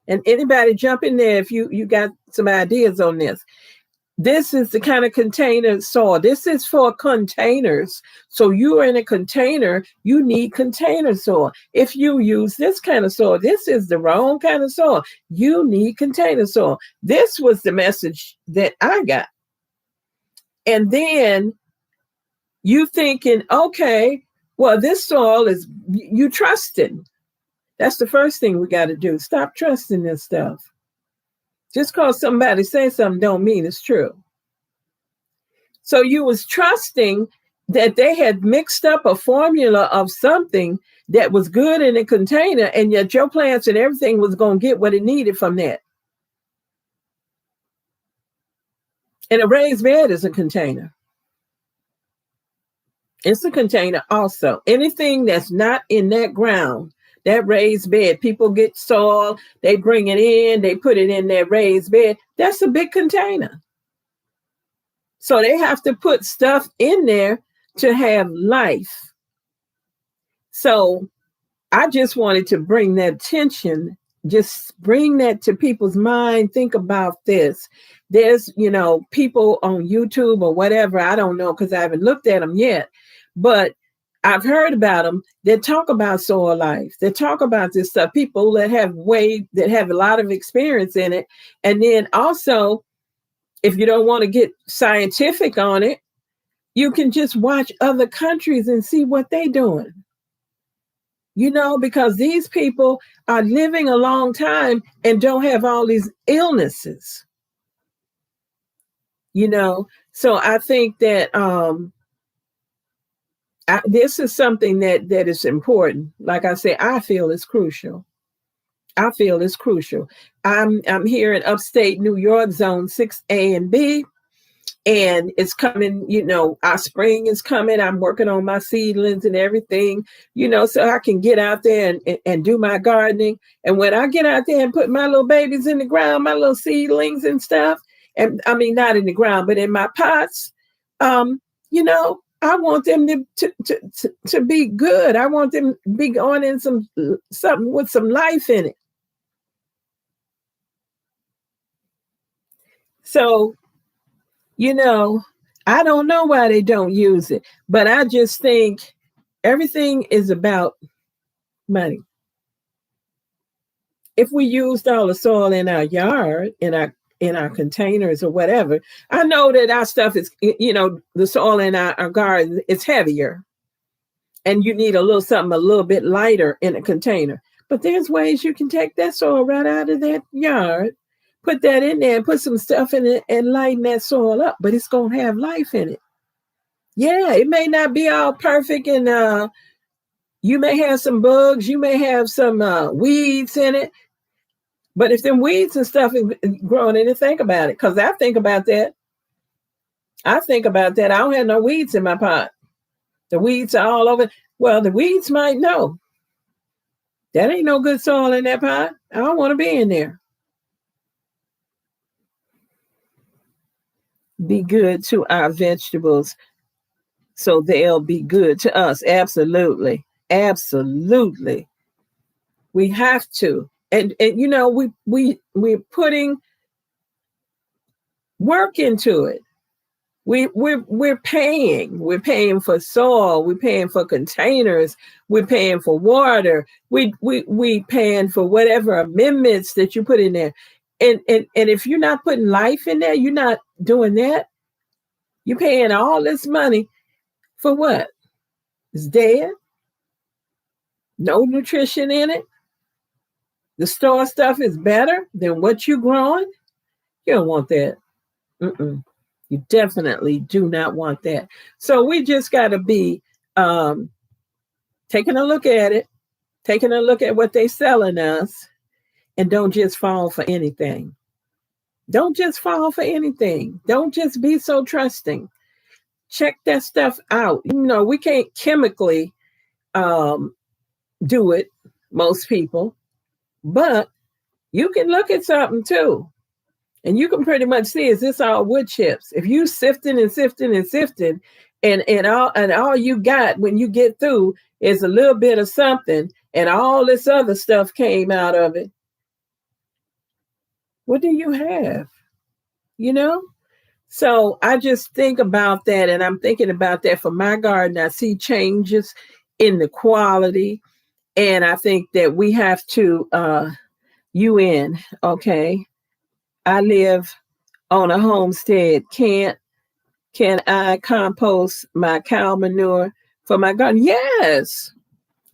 and anybody jump in there if you got some ideas on this. This is the kind of container soil. This is for containers. So you are in a container, you need container soil. If you use this kind of soil, this is the wrong kind of soil. You need container soil. This was the message that I got. And then you thinking, okay, well, this soil is, you trusting. That's the first thing we got to do. Stop trusting this stuff. Just because somebody says something don't mean it's true. So you was trusting that they had mixed up a formula of something that was good in a container, and yet your plants and everything was going to get what it needed from that. And a raised bed is a container. It's a container also. Anything that's not in that ground, that raised bed, people get soil, they bring it in, they put it in their raised bed. That's a big container. So they have to put stuff in there to have life. So I just wanted to bring that attention, just bring that to people's mind. Think about this. There's, people on YouTube or whatever, I don't know because I haven't looked at them yet, but I've heard about them that talk about soil life, that talk about this stuff, people that have a lot of experience in it. And then also, if you don't want to get scientific on it, you can just watch other countries and see what they're doing. Because these people are living a long time and don't have all these illnesses. So I think that this is something that is important. Like I say, I feel it's crucial. I'm here in upstate New York, zone 6A and B, and it's coming, our spring is coming. I'm working on my seedlings and everything, so I can get out there and do my gardening. And when I get out there and put my little babies in the ground, my little seedlings and stuff, and I mean, not in the ground, but in my pots, I want them to be good. I want them to be going in something with some life in it. So, I don't know why they don't use it, but I just think everything is about money. If we used all the soil in our yard, in our containers or whatever, I know that our stuff is, the soil in our garden is heavier, and you need a little something a little bit lighter in a container. But there's ways you can take that soil right out of that yard, put that in there, and put some stuff in it and lighten that soil up. But it's gonna have life in it. Yeah, it may not be all perfect, and you may have some bugs, you may have some weeds in it. But if them weeds and stuff is growing in it, think about it. Because I think about that. I don't have no weeds in my pot. The weeds are all over. Well, the weeds might know. That ain't no good soil in that pot. I don't want to be in there. Be good to our vegetables so they'll be good to us. Absolutely. Absolutely. We have to. And we're putting work into it. We're paying for soil, we're paying for containers, we're paying for water, we paying for whatever amendments that you put in there. And if you're not putting life in there, you're not doing that. You're paying all this money for what? It's dead. No nutrition in it. The store stuff is better than what you're growing. You don't want that. Mm-mm. You definitely do not want that. So we just got to be taking a look at it, taking a look at what they're selling us, and don't just fall for anything. Don't just fall for anything. Don't just be so trusting. Check that stuff out. We can't chemically do it, most people, but you can look at something too. And you can pretty much see, is this all wood chips? If you sifting and sifting and sifting, and all you got when you get through is a little bit of something, and all this other stuff came out of it, what do you have? So I just think about that, and I'm thinking about that for my garden. I see changes in the quality, and I think that we have to okay, I live on a homestead. Can I compost my cow manure for my garden? Yes,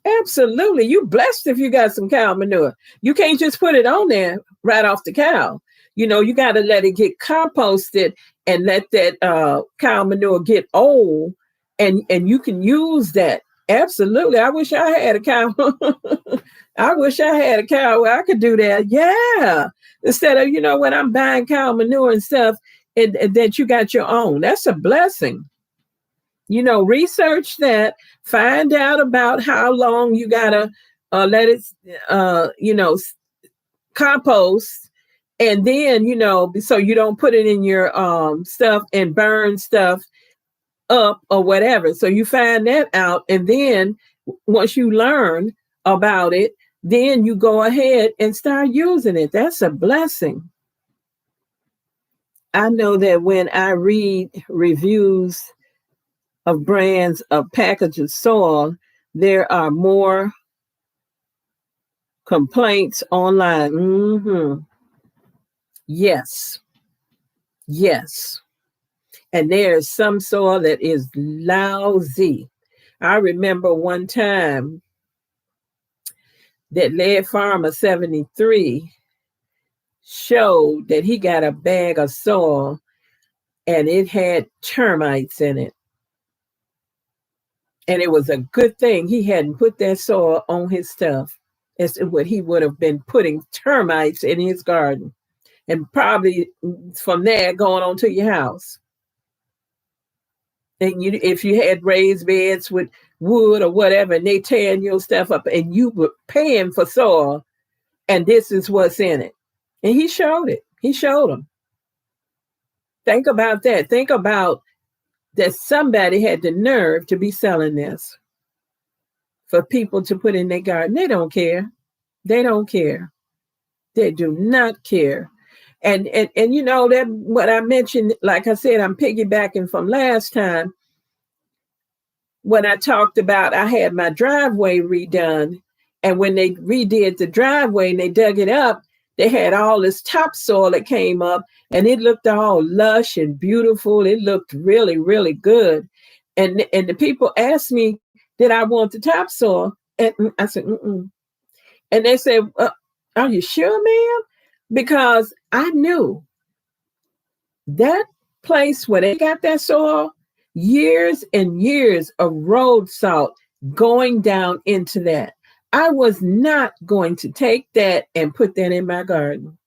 absolutely. You blessed if you got some cow manure. You can't just put it on there right off the cow. You got to let it get composted and let that cow manure get old, and you can use that. Absolutely. I wish I had a cow. I wish I had a cow where I could do that. Yeah. Instead of, when I'm buying cow manure and stuff, and that you got your own. That's a blessing. Research that, find out about how long you got to let it, compost. And then, so you don't put it in your stuff and burn stuff up or whatever. So you find that out. And then once you learn about it, then you go ahead and start using it. That's a blessing. I know that when I read reviews of brands of packaged soil, there are more complaints online. Mm-hmm. Yes. Yes. And there's some soil that is lousy. I remember one time that Lead Farmer 73 showed that he got a bag of soil and it had termites in it. And it was a good thing he hadn't put that soil on his stuff. It's what he would have been putting termites in his garden. And probably from there going on to your house. And if you had raised beds with wood or whatever, and they tearing your stuff up, and you were paying for soil, and this is what's in it. And he showed it. He showed them. Think about that. Think about that somebody had the nerve to be selling this for people to put in their garden. They don't care. They don't care. They do not care. And you know that what I mentioned, like I said, I'm piggybacking from last time when I talked about I had my driveway redone. And when they redid the driveway and they dug it up, they had all this topsoil that came up and it looked all lush and beautiful. It looked really, really good. And the people asked me, did I want the topsoil? And I said, mm-mm. And they said, are you sure, ma'am? Because I knew that place where they got that soil, years and years of road salt going down into that. I was not going to take that and put that in my garden.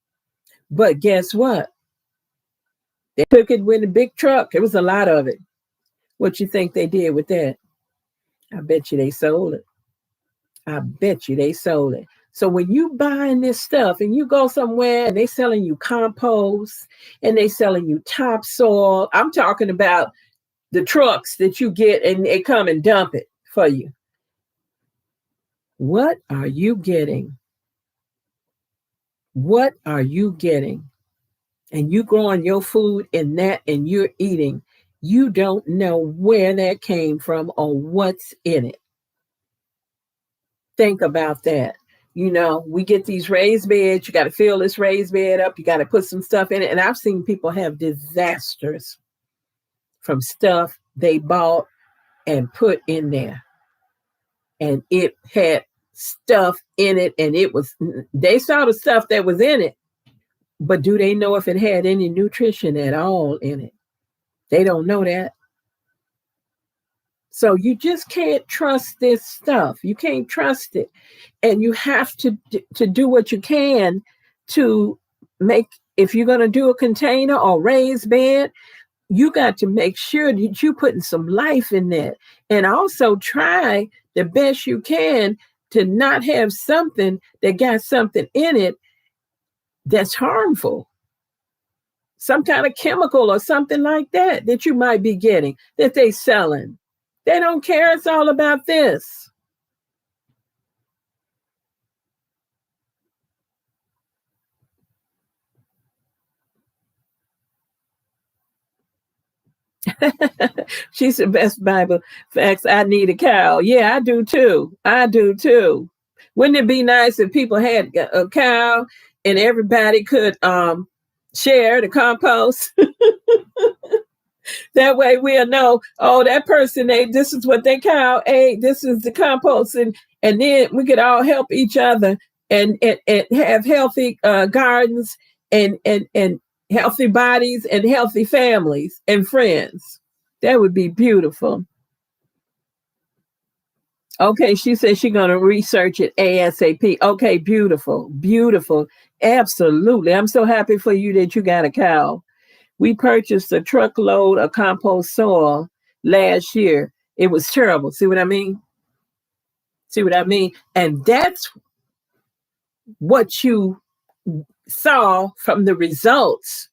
But guess what? They took it with a big truck. There was a lot of it. What you think they did with that? I bet you they sold it. I bet you they sold it. So when you buying this stuff and you go somewhere and they selling you compost and they selling you topsoil, I'm talking about the trucks that you get and they come and dump it for you. What are you getting? What are you getting? And you growing your food in that and you're eating. You don't know where that came from or what's in it. Think about that. You know, we get these raised beds. You got to fill this raised bed up. You got to put some stuff in it. And I've seen people have disasters from stuff they bought and put in there. And it had stuff in it. And they saw the stuff that was in it. But do they know if it had any nutrition at all in it? They don't know that. So you just can't trust this stuff. You can't trust it. And you have to do what you can to make, if you're going to do a container or raised bed, you got to make sure that you're putting some life in that. And also try the best you can to not have something that got something in it that's harmful. Some kind of chemical or something like that you might be getting that they selling. They don't care. It's all about this. She's the best Bible facts. I need a cow. Yeah, I do too. I do too. Wouldn't it be nice if people had a cow and everybody could share the compost? That way we'll know, oh, that person ate, this is what they cow ate, this is the compost. And then we could all help each other and have healthy gardens and healthy bodies and healthy families and friends. That would be beautiful. Okay, she said she's going to research it ASAP. Okay, beautiful, beautiful. Absolutely. I'm so happy for you that you got a cow. We purchased a truckload of compost soil last year. It was terrible. See what I mean? See what I mean? And that's what you saw from the results.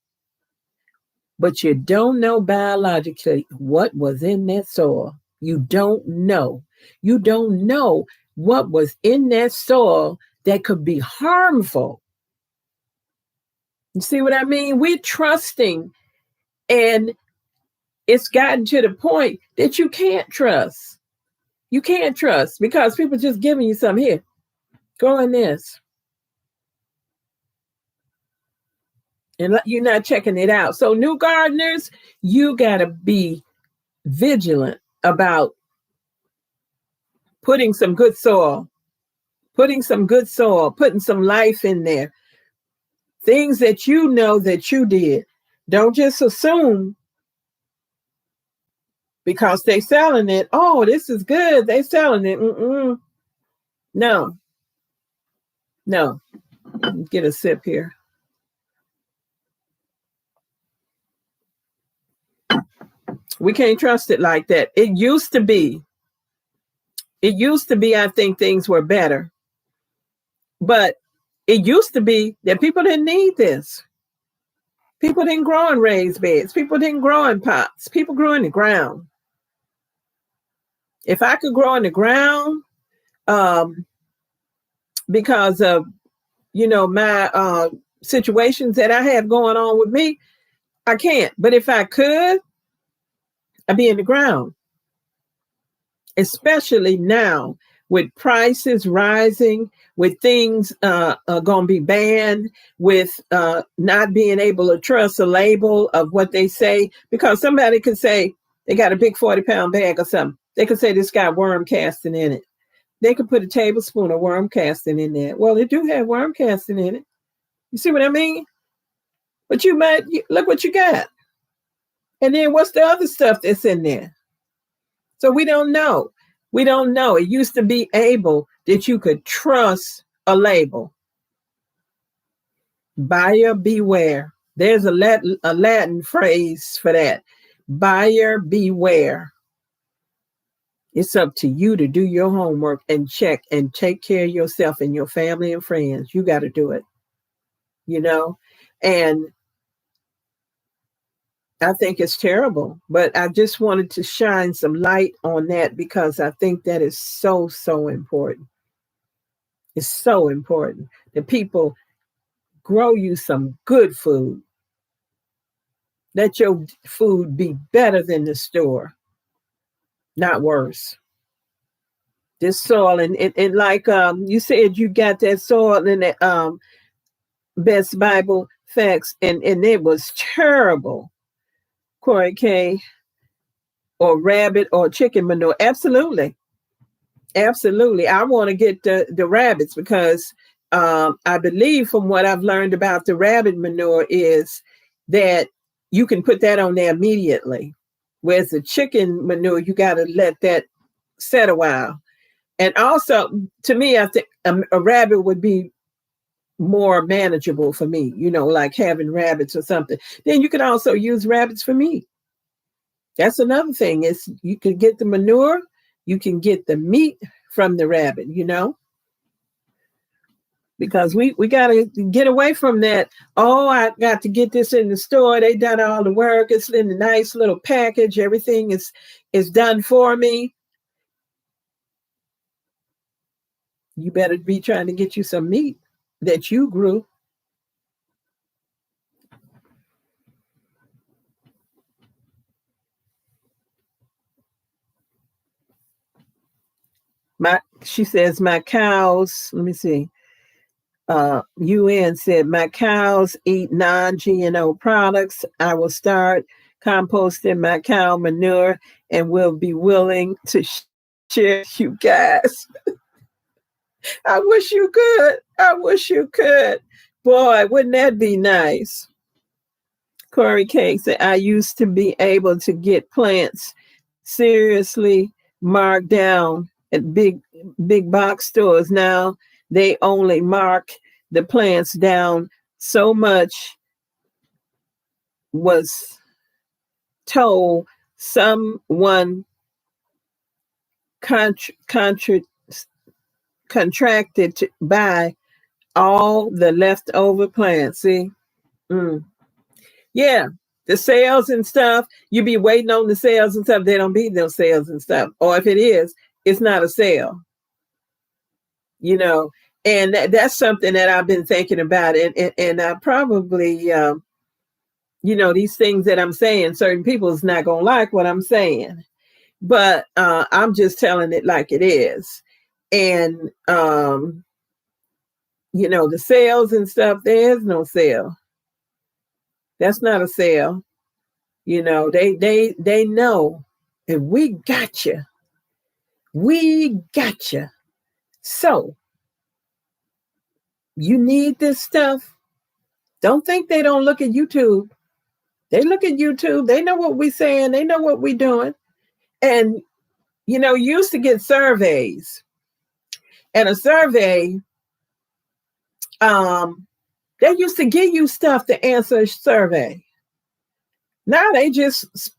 But you don't know biologically what was in that soil. You don't know. You don't know what was in that soil that could be harmful. You see what I mean? We're trusting, and it's gotten to the point that you can't trust. You can't trust because people just giving you something. Here, go in this. And you're not checking it out. So new gardeners, you got to be vigilant about putting some good soil, putting some life in there. Things that you know that you did. Don't just assume because they selling it. Oh, this is good. They selling it. Mm-mm. No. Get a sip here. We can't trust it like that. It used to be, I think things were better. But it used to be that people didn't need this. People didn't grow in raised beds. People didn't grow in pots. People grew in the ground. If I could grow in the ground, because of, my situations that I have going on with me, I can't. But if I could, I'd be in the ground, especially now with prices rising, with things going to be banned, with not being able to trust a label of what they say, because somebody could say they got a big 40-pound bag or something. They could say this got worm casting in it. They could put a tablespoon of worm casting in there. Well, they do have worm casting in it. You see what I mean? But look what you got. And then what's the other stuff that's in there? So we don't know. We don't know. It used to be able that you could trust a label. Buyer beware. There's a Latin phrase for that. Buyer beware. It's up to you to do your homework and check and take care of yourself and your family and friends. You got to do it, and I think it's terrible, but I just wanted to shine some light on that because I think that is so, so important. It's so important that people grow you some good food. Let your food be better than the store, not worse. This soil, and like you said, you got that soil in the Best Bible Facts, and it was terrible. Corey K, or rabbit or chicken manure. Absolutely. Absolutely. I want to get the rabbits because I believe from what I've learned about the rabbit manure is that you can put that on there immediately. Whereas the chicken manure, you got to let that set a while. And also, to me, I think a rabbit would be more manageable for me, like having rabbits or something. Then you can also use rabbits for meat. That's another thing is you can get the manure, you can get the meat from the rabbit, because we got to get away from that. Oh, I got to get this in the store. They done all the work. It's in a nice little package. Everything is done for me. You better be trying to get you some meat that you grew. She says, my cows, let me see. UN said, my cows eat non-GMO products. I will start composting my cow manure and will be willing to share you guys. I wish you could. I wish you could. Boy, wouldn't that be nice? Corey K said, I used to be able to get plants seriously marked down at big box stores. Now they only mark the plants down so much. Was told someone contracted to buy all the leftover plants. See? Yeah. The sales and stuff, you be waiting on the sales and stuff. They don't be those sales and stuff. Or if it is, it's not a sale. And that's something that I've been thinking about. And I probably, these things that I'm saying, certain people is not going to like what I'm saying. But I'm just telling it like it is. And, the sales and stuff, there's no sale. That's not a sale. They know. And we got you. We got you. So you need this stuff. Don't think they don't look at YouTube. They look at YouTube. They know what we're saying. They know what we're doing. And, you used to get surveys. And a survey, they used to give you stuff to answer a survey. Now they just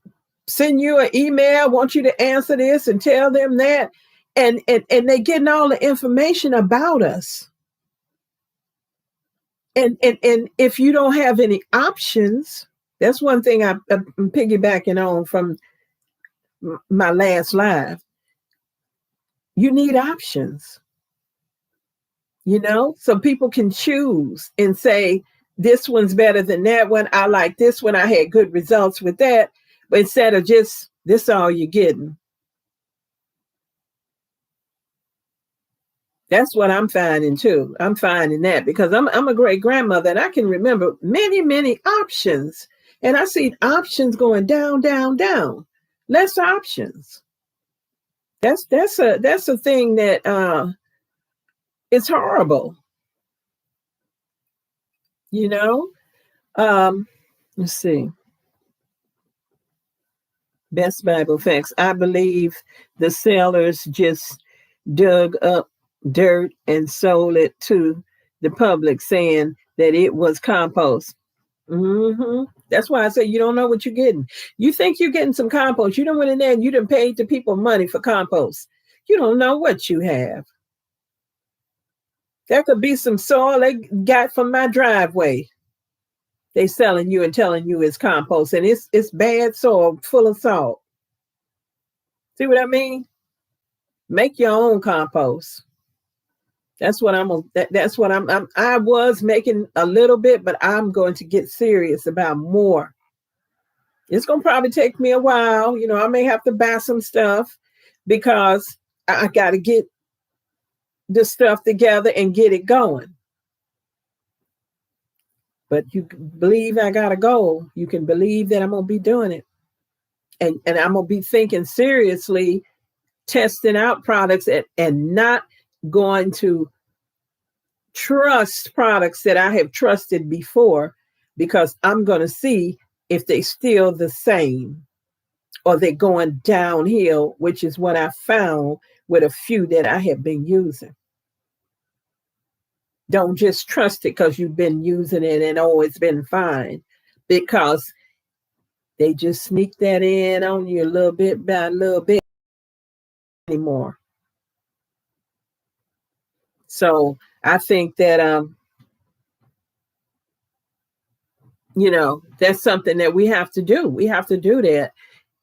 send you an email, want you to answer this and tell them that. And they're getting all the information about us. And if you don't have any options, that's one thing I'm piggybacking on from my last live. You need options, so people can choose and say, this one's better than that one. I like this one. I had good results with that. But instead of just this all you're getting. That's what I'm finding too. I'm finding that because I'm a great grandmother and I can remember many, many options. And I see options going down, down, down. Less options. That's a thing that it's horrible. You know? Let's see. Best Bible facts. I believe the sellers just dug up dirt and sold it to the public saying that it was compost. That's why I say you don't know what you're getting. You think you're getting some compost. You done went in there and you done paid the people money for compost. You don't know what you have. There could be some soil they got from my driveway. They selling you and telling you it's compost, and it's bad soil full of salt. See what I mean? Make your own compost. That's what I was making a little bit, but I'm going to get serious about more. It's going to probably take me a while. You know, I may have to buy some stuff because I got to get the stuff together and get it going. But you believe I got a goal. You can believe that I'm going to be doing it. And I'm going to be thinking seriously, testing out products and not going to trust products that I have trusted before because I'm going to see if they still the same or they're going downhill, which is what I found with a few that I have been using. Don't just trust it because you've been using it and it's been fine, because they just sneak that in on you a little bit by a little bit anymore. So I think that that's something that we have to do. We have to do that.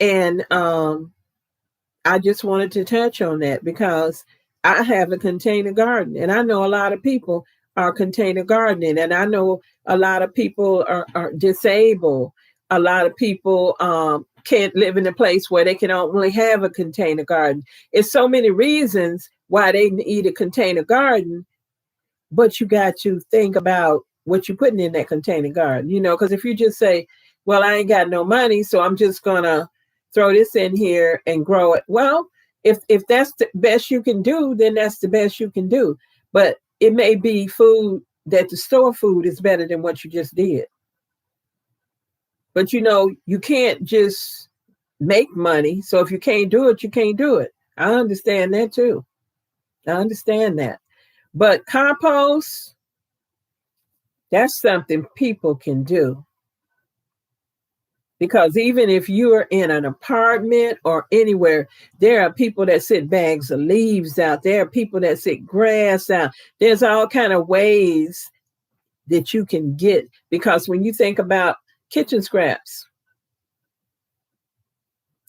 And I just wanted to touch on that because I have a container garden and I know a lot of people are container gardening, and I know a lot of people are disabled. A lot of people can't live in a place where they can only have a container garden. It's so many reasons why they need a container garden, but you got to think about what you're putting in that container garden, because if you just say, well, I ain't got no money, so I'm just going to throw this in here and grow it. Well, if that's the best you can do, then that's the best you can do. But it may be food that the store food is better than what you just did. But you can't just make money. So if you can't do it, you can't do it. I understand that too. I understand that. But compost, that's something people can do. Because even if you're in an apartment or anywhere, there are people that sit bags of leaves out. There are people that sit grass out. There's all kind of ways that you can get. Because when you think about kitchen scraps,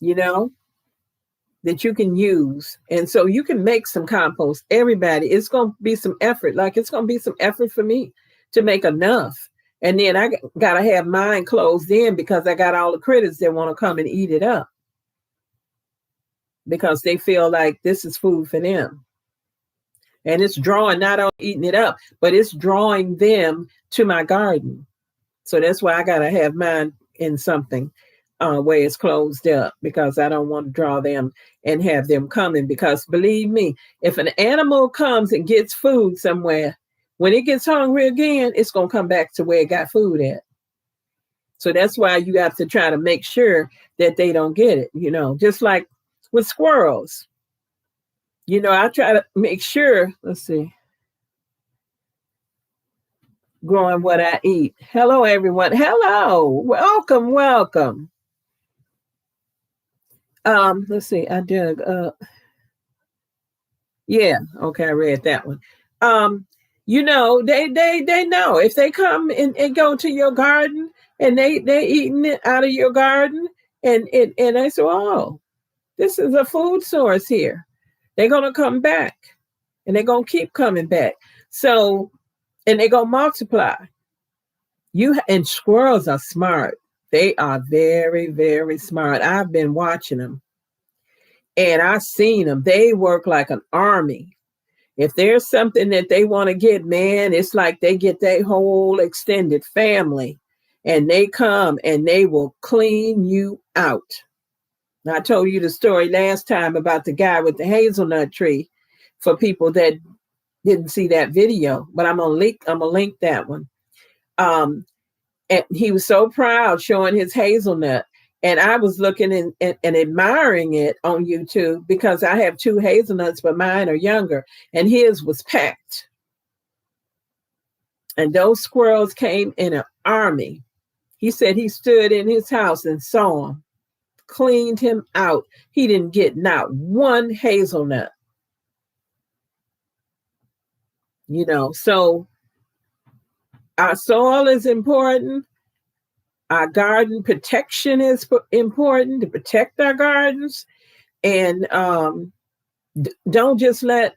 that you can use. And so you can make some compost. Everybody, it's going to be some effort. Like it's going to be some effort for me to make enough. And then I got to have mine closed in because I got all the critters that want to come and eat it up because they feel like this is food for them. And it's drawing, not only eating it up, but it's drawing them to my garden. So that's why I got to have mine in something where it's closed up, because I don't want to draw them and have them coming. Because believe me, if an animal comes and gets food somewhere, when it gets hungry again, it's going to come back to where it got food at. So that's why you have to try to make sure that they don't get it, just like with squirrels. I try to make sure, let's see, growing what I eat. Hello, everyone. Hello. Welcome, welcome. Let's see, I dug up. Yeah, okay, I read that one. They know if they come and go to your garden and they eating it out of your garden and they say, oh, this is a food source here. They're gonna come back and they're gonna keep coming back. So, and they're gonna multiply. And squirrels are smart. They are very, very smart. I've been watching them and I've seen them. They work like an army. If there's something that they want to get, man, it's like they get their whole extended family and they come and they will clean you out. I told you the story last time about the guy with the hazelnut tree for people that didn't see that video, but I'm gonna link that one. And he was so proud showing his hazelnut. And I was looking and admiring it on YouTube because I have 2 hazelnuts, but mine are younger, and his was packed. And those squirrels came in an army. He said he stood in his house and saw them, cleaned him out. He didn't get not one hazelnut. So our soil is important. Our garden protection is important, to protect our gardens. And don't just let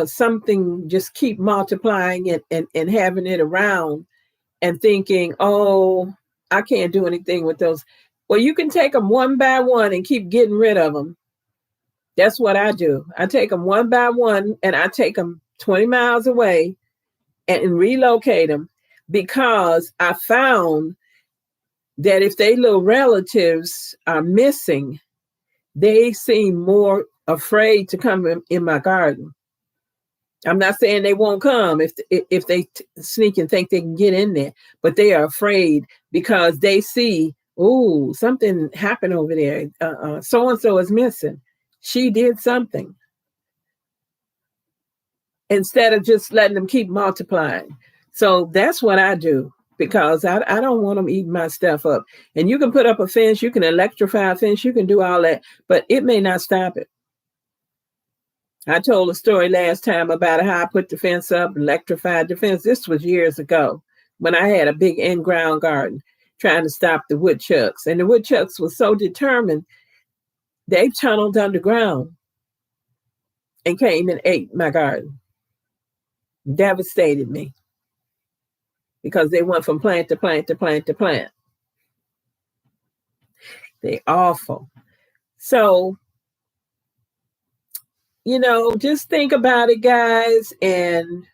something just keep multiplying and having it around and thinking, oh, I can't do anything with those. Well, you can take them one by one and keep getting rid of them. That's what I do. I take them one by one and I take them 20 miles away and relocate them, because I found that if they little relatives are missing, they seem more afraid to come in my garden. I'm not saying they won't come if they sneak and think they can get in there, but they are afraid because they see, ooh, something happened over there. So-and-so is missing. She did something. Instead of just letting them keep multiplying. So that's what I do, because I don't want them eating my stuff up. And you can put up a fence, you can electrify a fence, you can do all that, but it may not stop it. I told a story last time about how I put the fence up, electrified the fence. This was years ago when I had a big in-ground garden trying to stop the woodchucks. And the woodchucks were so determined, they tunneled underground and came and ate my garden. Devastated me because they went from plant to plant to plant to plant. They awful. So, just think about it, guys, and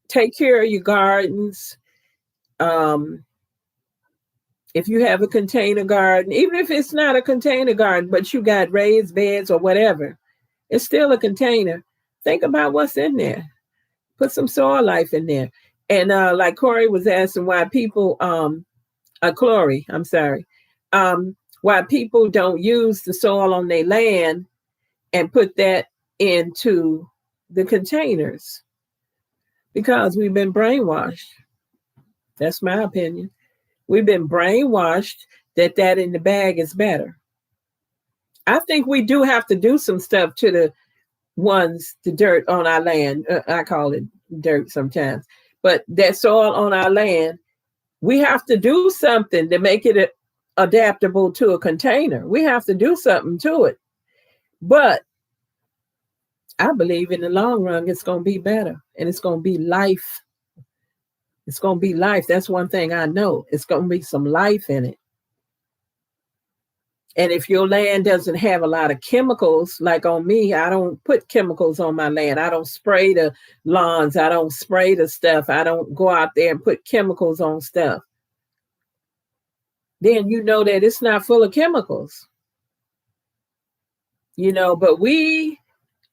take care of your gardens. If you have a container garden, even if it's not a container garden, but you got raised beds or whatever, it's still a container. Think about what's in there. Put some soil life in there. And like Corey was asking why people, Clory, I'm sorry, why people don't use the soil on their land and put that into the containers. Because we've been brainwashed. That's my opinion. We've been brainwashed that in the bag is better. I think we do have to do some stuff to the dirt on our land. I call it dirt sometimes. But that soil on our land, we have to do something to make it adaptable to a container. We have to do something to it. But I believe in the long run, it's going to be better. And it's going to be life. It's going to be life. That's one thing I know. It's going to be some life in it. And if your land doesn't have a lot of chemicals, like on me, I don't put chemicals on my land. I don't spray the lawns. I don't spray the stuff. I don't go out there and put chemicals on stuff. Then you know that it's not full of chemicals. But we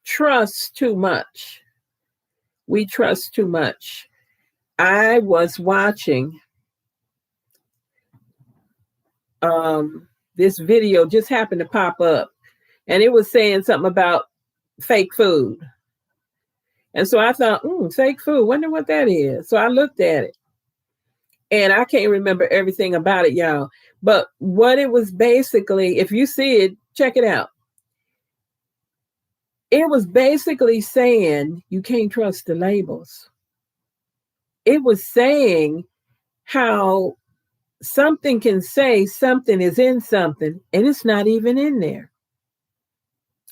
trust too much. We trust too much. I was watching this video, just happened to pop up, and it was saying something about fake food. And so I thought, fake food, wonder what that is. So I looked at it, and I can't remember everything about it, y'all. But what it was basically, if you see it, check it out. It was basically saying you can't trust the labels. It was saying how something can say something is in something, and it's not even in there.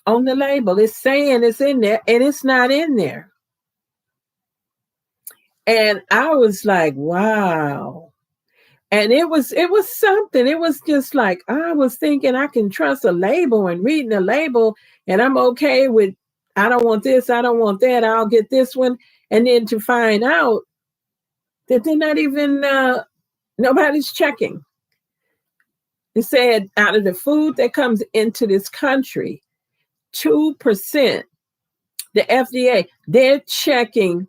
On the label, it's saying it's in there, and it's not in there. And I was like, wow. And it was something. It was just like I was thinking I can trust a label and reading a label and I'm okay with I don't want this, I don't want that, I'll get this one. And then to find out that they're not even nobody's checking. It said out of the food that comes into this country, 2%, the FDA, they're checking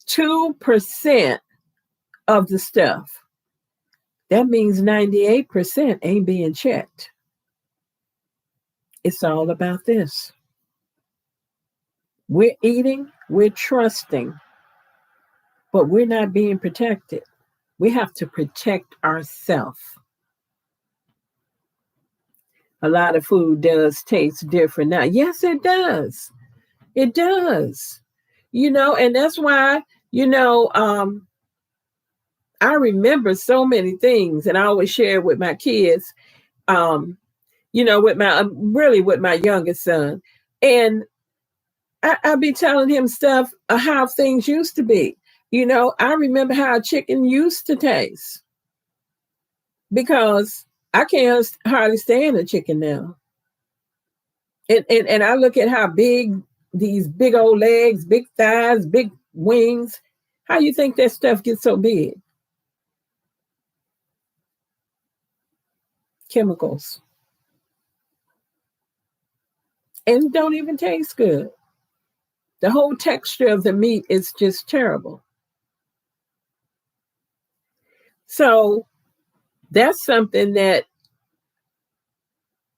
2% of the stuff. That means 98% ain't being checked. It's all about this. We're eating, we're trusting, but we're not being protected. We have to protect ourselves. A lot of food does taste different now. Yes, it does. It does. And that's why, I remember so many things, and I always share with my kids, with my youngest son. And I'll be telling him stuff of how things used to be. I remember how chicken used to taste because I can't hardly stand a chicken now. And I look at how big these big old legs, big thighs, big wings. How you think that stuff gets so big? Chemicals. And it don't even taste good. The whole texture of the meat is just terrible. So that's something that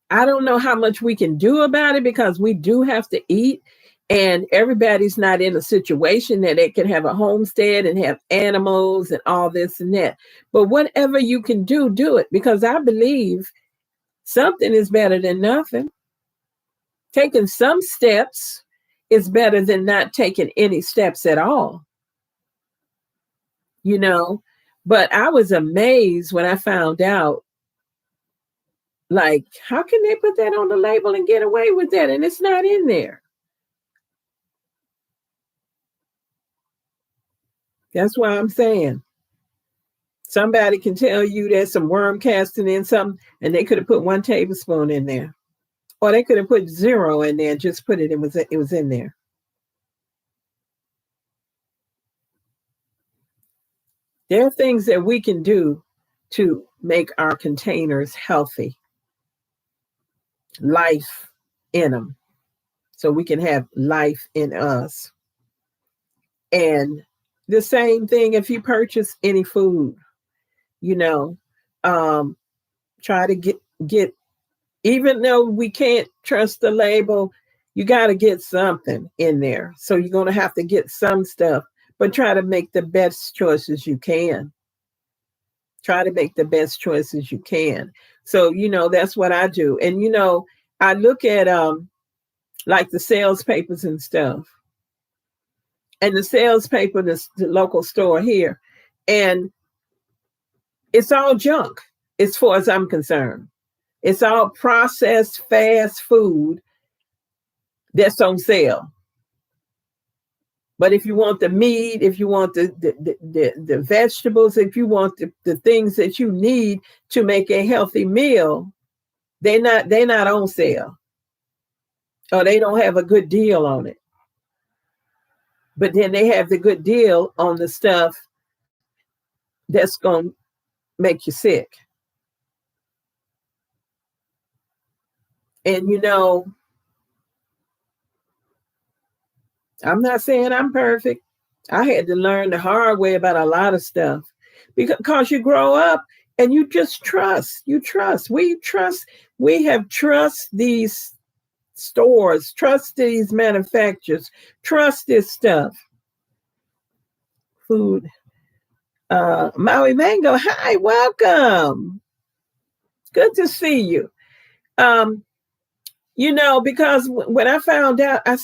I don't know how much we can do about it because we do have to eat, and everybody's not in a situation that they can have a homestead and have animals and all this and that. But whatever you can do, do it, because I believe something is better than nothing. Taking some steps is better than not taking any steps at all. But I was amazed when I found out, like, how can they put that on the label and get away with that? And it's not in there. That's why I'm saying somebody can tell you there's some worm casting in something, and they could have put 1 tablespoon in there. Or they could have put 0 in there and just put it was in there. There are things that we can do to make our containers healthy, life in them, so we can have life in us. And the same thing if you purchase any food, try to get, even though we can't trust the label, you got to get something in there. So you're going to have to get some stuff, but try to make the best choices you can. Try to make the best choices you can. So, that's what I do. And, I look at like the sales papers and stuff. And the sales paper, the local store here, and it's all junk as far as I'm concerned. It's all processed fast food that's on sale. But if you want the meat, if you want the vegetables, if you want the things that you need to make a healthy meal, they're not on sale. Or they don't have a good deal on it. But then they have the good deal on the stuff that's going to make you sick. And I'm not saying I'm perfect. I had to learn the hard way about a lot of stuff because you grow up and you just trust. You trust. We trust. We have trust these stores, trust these manufacturers, trust this stuff. Food. Maui Mango, hi, welcome. Good to see you. Because when I found out, I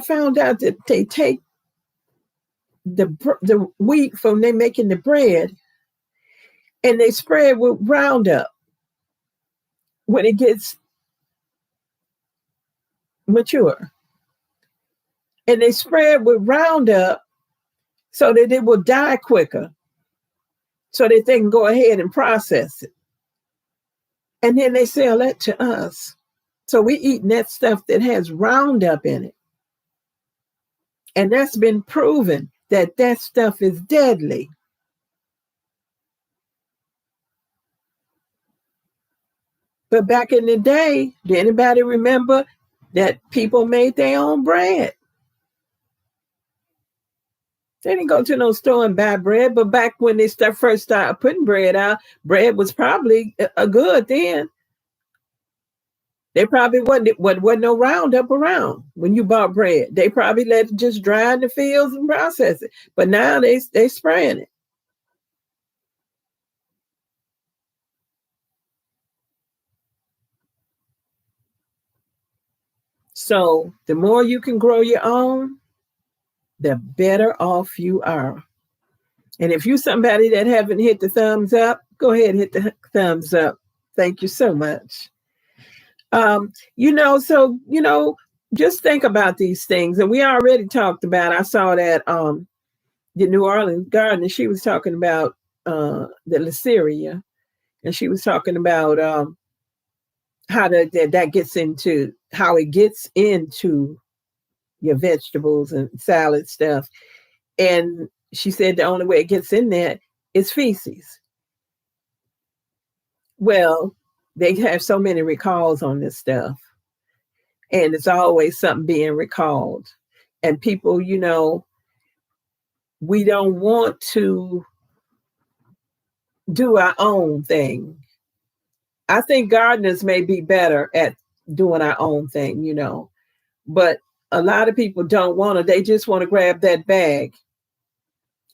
found out that they take the wheat from they making the bread and they spray it with Roundup when it gets mature. And they spray it with Roundup so that it will die quicker, so that they can go ahead and process it. And then they sell that to us. So we eating that stuff that has Roundup in it. And that's been proven that that stuff is deadly. But back in the day, did anybody remember that people made their own bread? They didn't go to no store and buy bread, but back when they first started putting bread out, bread was probably a good then. They probably wasn't no Roundup around when you bought bread. They probably let it just dry in the fields and process it. But now they spraying it. So the more you can grow your own, the better off you are. And if you're somebody that haven't hit the thumbs up, go ahead and hit the thumbs up. Thank you so much. Just think about these things. And we already talked about, I saw that the New Orleans gardener, she was talking about the Listeria, and she was talking about how that gets into, how it gets into your vegetables and salad stuff. And she said the only way it gets in there is feces. Well, they have so many recalls on this stuff, and it's always something being recalled. And people, we don't want to do our own thing. I think gardeners may be better at doing our own thing, but a lot of people don't want to. They just want to grab that bag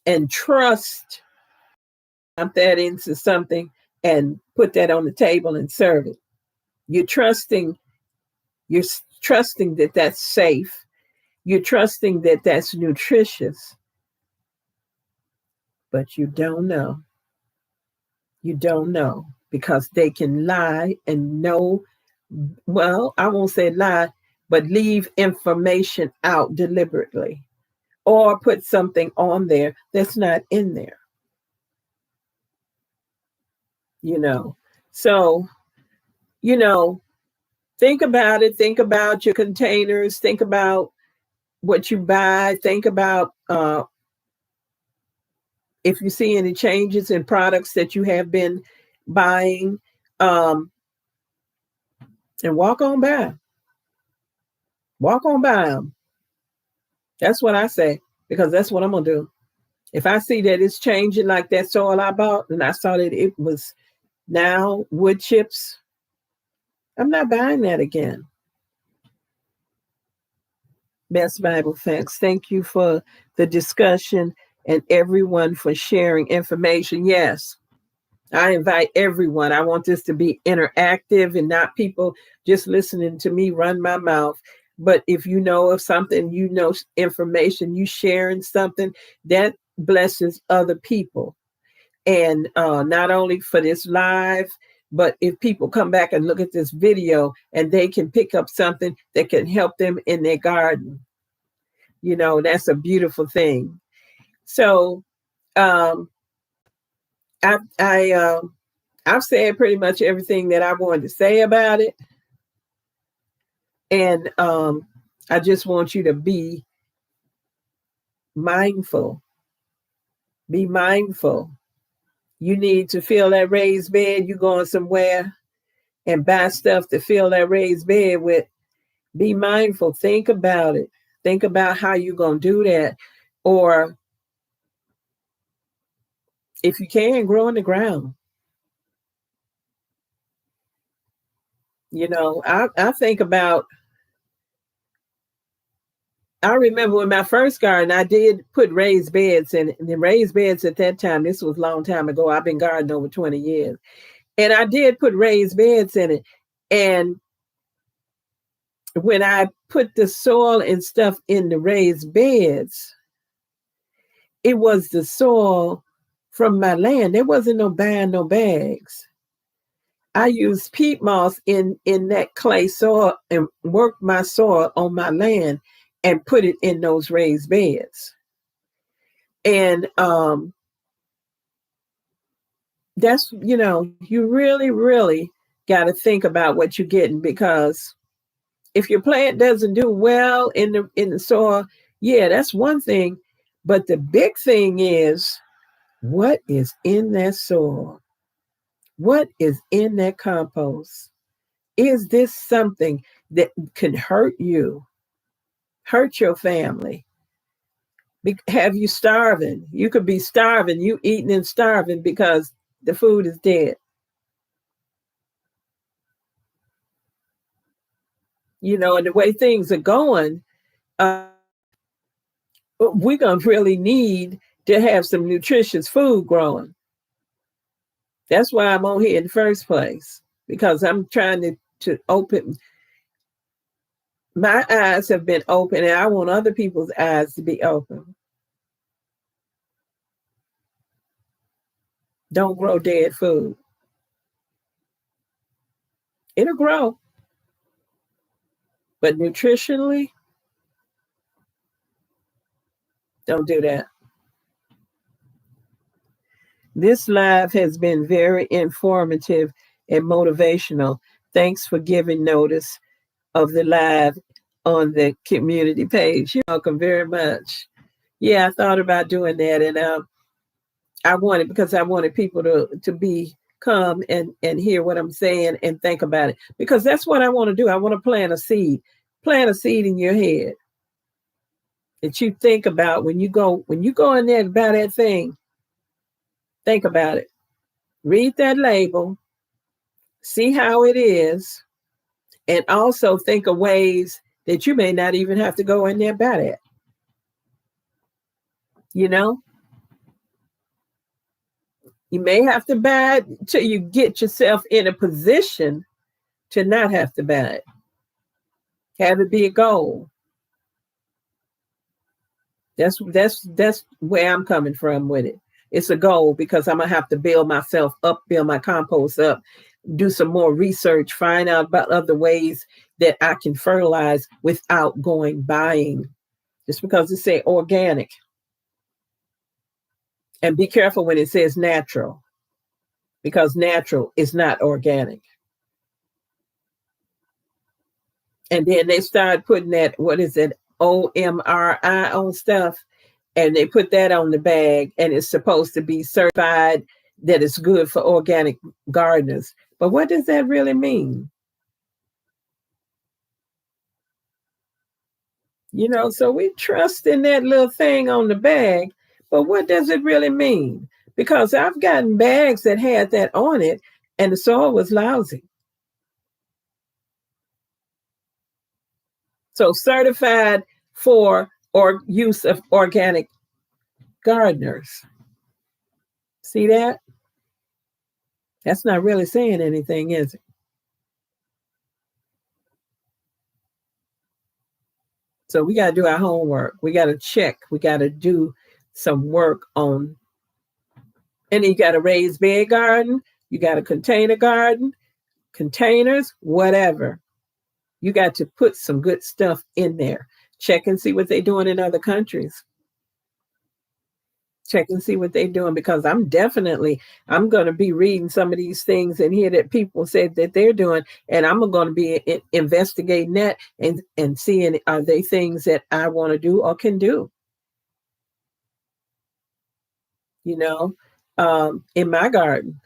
and trust, dump that into something and put that on the table and serve it. You're trusting that that's safe. You're trusting that that's nutritious, but you don't know. You don't know, because they can lie and know, well, I won't say lie, but leave information out deliberately, or put something on there that's not in there. So, think about it. Think about your containers. Think about what you buy. Think about if you see any changes in products that you have been buying, and walk on by. Walk on by them. That's what I say, because that's what I'm going to do. If I see that it's changing, like that soil I bought, and I saw that it was now wood chips, I'm not buying that again. Best Bible Facts. Thank you for the discussion and everyone for sharing information. Yes, I invite everyone. I want this to be interactive and not people just listening to me run my mouth. But if you know of something, information, you sharing something, that blesses other people. And not only for this live, but if people come back and look at this video and they can pick up something that can help them in their garden, that's a beautiful thing. So I've said pretty much everything that I wanted to say about it. And I just want you to be mindful. Be mindful. You need to fill that raised bed. You going somewhere and buy stuff to fill that raised bed with. Be mindful. Think about it. Think about how you're going to do that. Or if you can, grow in the ground. I think about, I remember when my first garden, I did put raised beds in it. And the raised beds at that time, this was a long time ago. I've been gardening over 20 years. And I did put raised beds in it. And when I put the soil and stuff in the raised beds, it was the soil from my land. There wasn't no buying no bags. I used peat moss in that clay soil and worked my soil on my land and put it in those raised beds. And that's, you really, really got to think about what you're getting, because if your plant doesn't do well in the soil, yeah, that's one thing. But the big thing is, what is in that soil? What is in that compost? Is this something that can hurt you, hurt your family? Have you starving? You could be starving, you eating and starving because the food is dead. And the way things are going, we're going to really need to have some nutritious food growing. That's why I'm on here in the first place, because I'm trying to open. My eyes have been open, and I want other people's eyes to be open. Don't grow dead food. It'll grow, but nutritionally, don't do that. This live has been very informative and motivational. Thanks for giving notice of the live on the community page. You're welcome very much. Yeah, I thought about doing that, and I wanted people to be come and hear what I'm saying and think about it, because that's what I want to do. I want to plant a seed in your head that you think about when you go in there to buy that thing. Think about it. Read that label, see how it is, and also think of ways that you may not even have to go in there and buy that. You may have to buy it till you get yourself in a position to not have to buy it. Have it be a goal. That's where I'm coming from with it. It's a goal, because I'm gonna have to build myself up, build my compost up, do some more research, find out about other ways that I can fertilize without going buying. Just because it say organic. And be careful when it says natural, because natural is not organic. And then they started putting that, what is it, OMRI on stuff, and they put that on the bag, and it's supposed to be certified that it's good for organic gardeners. But what does that really mean? So we trust in that little thing on the bag, but what does it really mean? Because I've gotten bags that had that on it, and the soil was lousy. So certified for use of organic gardeners. See that? That's not really saying anything, is it? So we got to do our homework. We got to check. We got to do some work on. And you got a raised bed garden. You got a container garden, containers, whatever. You got to put some good stuff in there. Check and see what they're doing in other countries. Check and see what they're doing, because I'm going to be reading some of these things and hear that people said that they're doing, and I'm going to be investigating that and seeing, are they things that I want to do or can do? In my garden,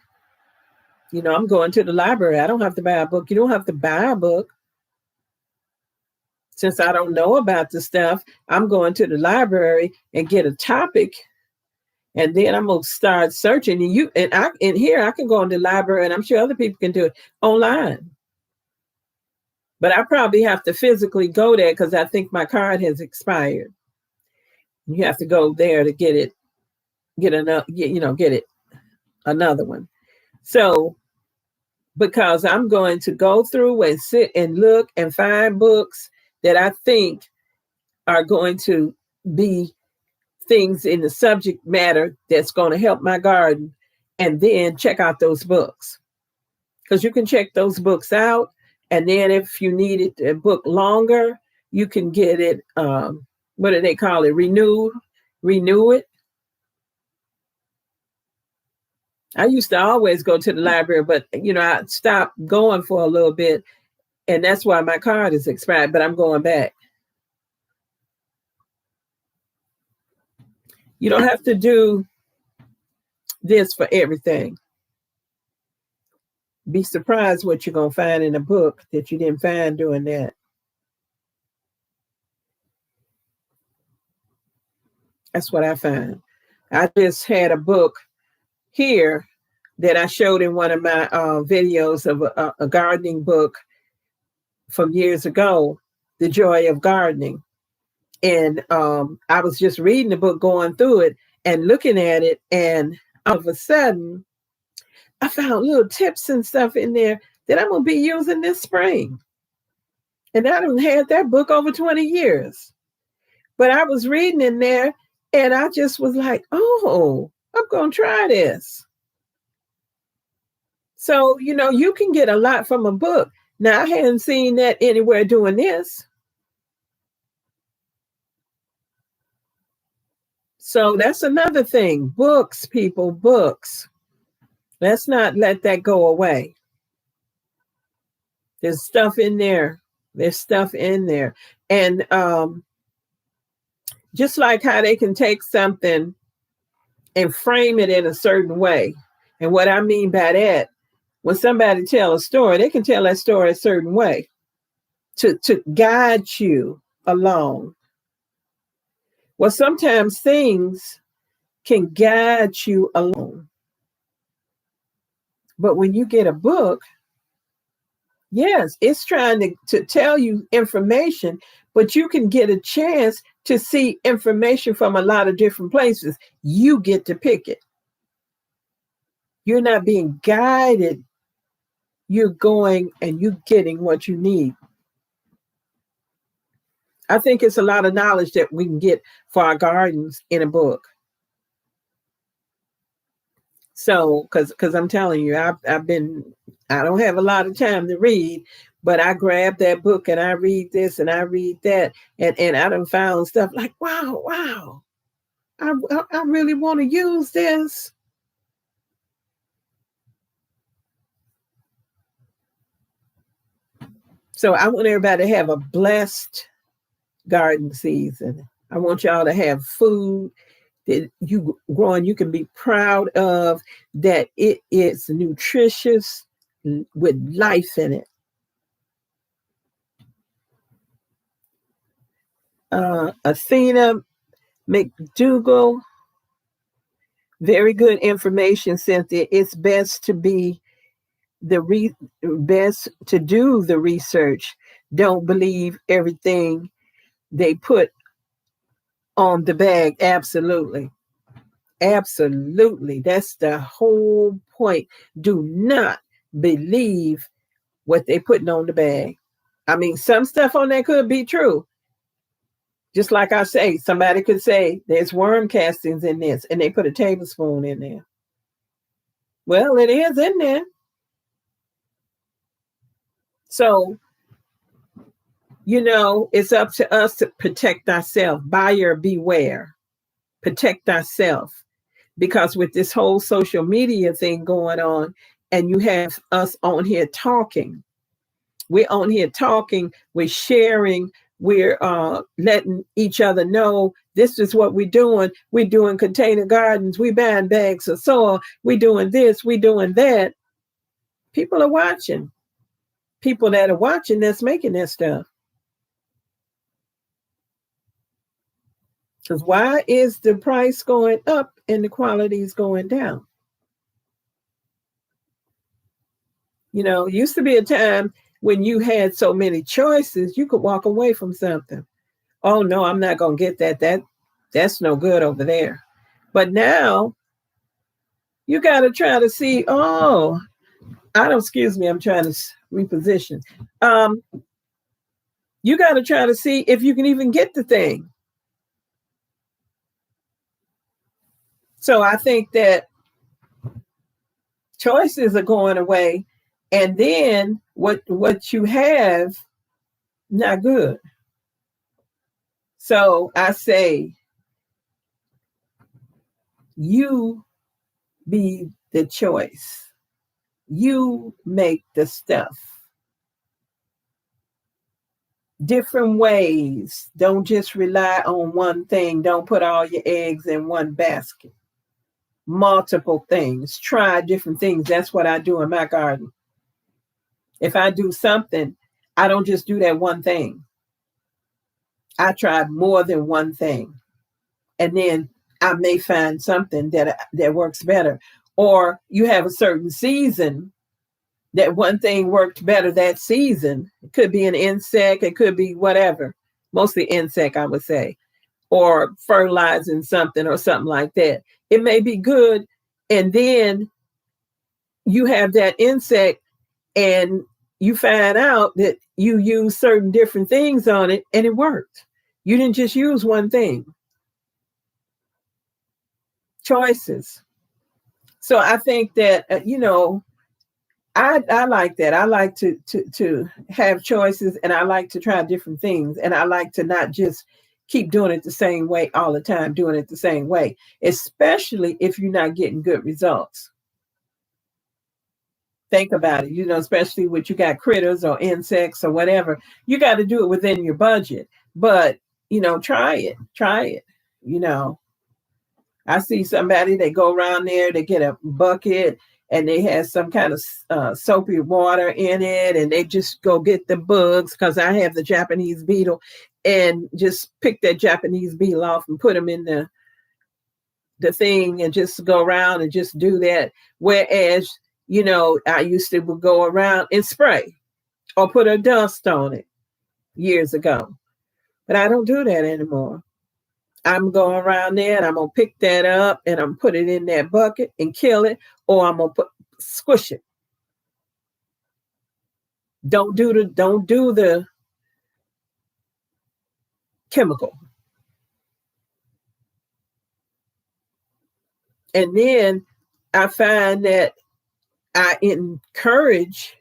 I'm going to the library. I don't have to buy a book. You don't have to buy a book. Since I don't know about the stuff, I'm going to the library and get a topic. And then I'm gonna start searching, and here I can go in the library, and I'm sure other people can do it online. But I probably have to physically go there, because I think my card has expired. You have to go there to get it, get it another one. So, because I'm going to go through and sit and look and find books that I think are going to be things in the subject matter that's going to help my garden, and then check out those books, because you can check those books out, and then if you need it a book longer, you can get it what do they call it, renew it, I used to always go to the library, but I stopped going for a little bit, and that's why my card is expired, but I'm going back. You don't have to do this for everything. Be surprised what you're going to find in a book that you didn't find doing that. That's what I found. I just had a book here that I showed in one of my videos of a gardening book from years ago, The Joy of Gardening. And I was just reading the book, going through it and looking at it. And all of a sudden, I found little tips and stuff in there that I'm going to be using this spring. And I done had that book over 20 years. But I was reading in there and I just was like, oh, I'm going to try this. So, you can get a lot from a book. Now, I hadn't seen that anywhere doing this. So that's another thing. Books, people, books. Let's not let that go away. There's stuff in there. There's stuff in there. And just like how they can take something and frame it in a certain way. And what I mean by that, when somebody tell a story, they can tell that story a certain way to guide you along. Well, sometimes things can guide you along. But when you get a book, yes, it's trying to tell you information, but you can get a chance to see information from a lot of different places. You get to pick it. You're not being guided. You're going and you're getting what you need. I think it's a lot of knowledge that we can get for our gardens in a book. So, because I'm telling you, I don't have a lot of time to read, but I grab that book and I read this and I read that, and I done found stuff like, wow, I really want to use this. So I want everybody to have a blessed garden season. I want y'all to have food that you growing, you can be proud of, that it is nutritious with life in it. Athena McDougall, very good information, Cynthia. It's best to be best to do the research. Don't believe everything they put on the bag. Absolutely. That's the whole point. Do not believe what they putting on the bag. I mean, some stuff on there could be true. Just like I say, somebody could say there's worm castings in this and they put a tablespoon in there. Well, it is in there. So, it's up to us to protect ourselves. Buyer beware. Protect ourselves. Because with this whole social media thing going on, and you have us on here talking, we're on here talking, we're sharing, we're letting each other know this is what we're doing. We're doing container gardens, we're buying bags of soil, we're doing this, we're doing that. People are watching. People that are watching that's making that stuff. Because why is the price going up and the quality is going down? Used to be a time when you had so many choices, you could walk away from something. Oh, no, I'm not going to get that. That's no good over there. But now you got to try to see, excuse me, I'm trying to reposition. You got to try to see if you can even get the thing. So I think that choices are going away, and then what you have, not good. So I say, you be the choice. You make the stuff. Different ways. Don't just rely on one thing. Don't put all your eggs in one basket. Multiple things. Try different things. That's what I do in my garden. If I do something, I don't just do that one thing. I try more than one thing. And then I may find something that works better. Or you have a certain season that one thing worked better that season. It could be an insect, it could be whatever. Mostly insect, I would say. Or fertilizing something or something like that. It may be good. And then you have that insect and you find out that you use certain different things on it and it worked. You didn't just use one thing. Choices. So I think that, I like that. I like to have choices, and I like to try different things, and I like to not just keep doing it the same way all the time, doing it the same way, especially if you're not getting good results. Think about it, especially with you got critters or insects or whatever, you got to do it within your budget. But, try it. I see somebody, they go around there, they get a bucket and they have some kind of soapy water in it, and they just go get the bugs, because I have the Japanese beetle, and just pick that Japanese beetle off and put them in the thing and just go around and just do that. Whereas, I used to go around and spray or put a dust on it years ago. But I don't do that anymore. I'm going around there and I'm going to pick that up and I'm put it in that bucket and kill it, or I'm going to squish it. Don't do the chemical. And then I find that I encourage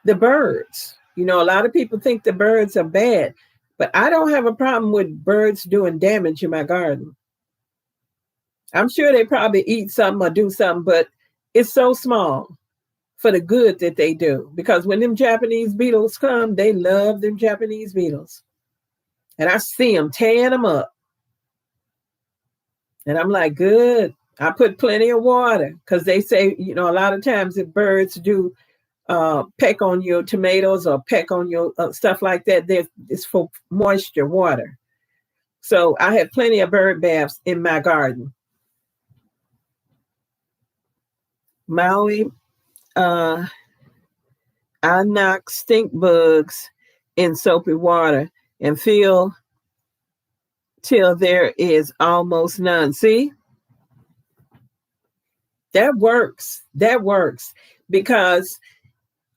the birds. A lot of people think the birds are bad, but I don't have a problem with birds doing damage in my garden. I'm sure they probably eat something or do something, but it's so small for the good that they do. Because when them Japanese beetles come, they love them Japanese beetles. And I see them tearing them up. And I'm like, good. I put plenty of water, because they say, a lot of times if birds do peck on your tomatoes or peck on your stuff like that, it's for moisture, water. So I have plenty of bird baths in my garden. Maui, I knock stink bugs in soapy water and feel till there is almost none. See? That works. Because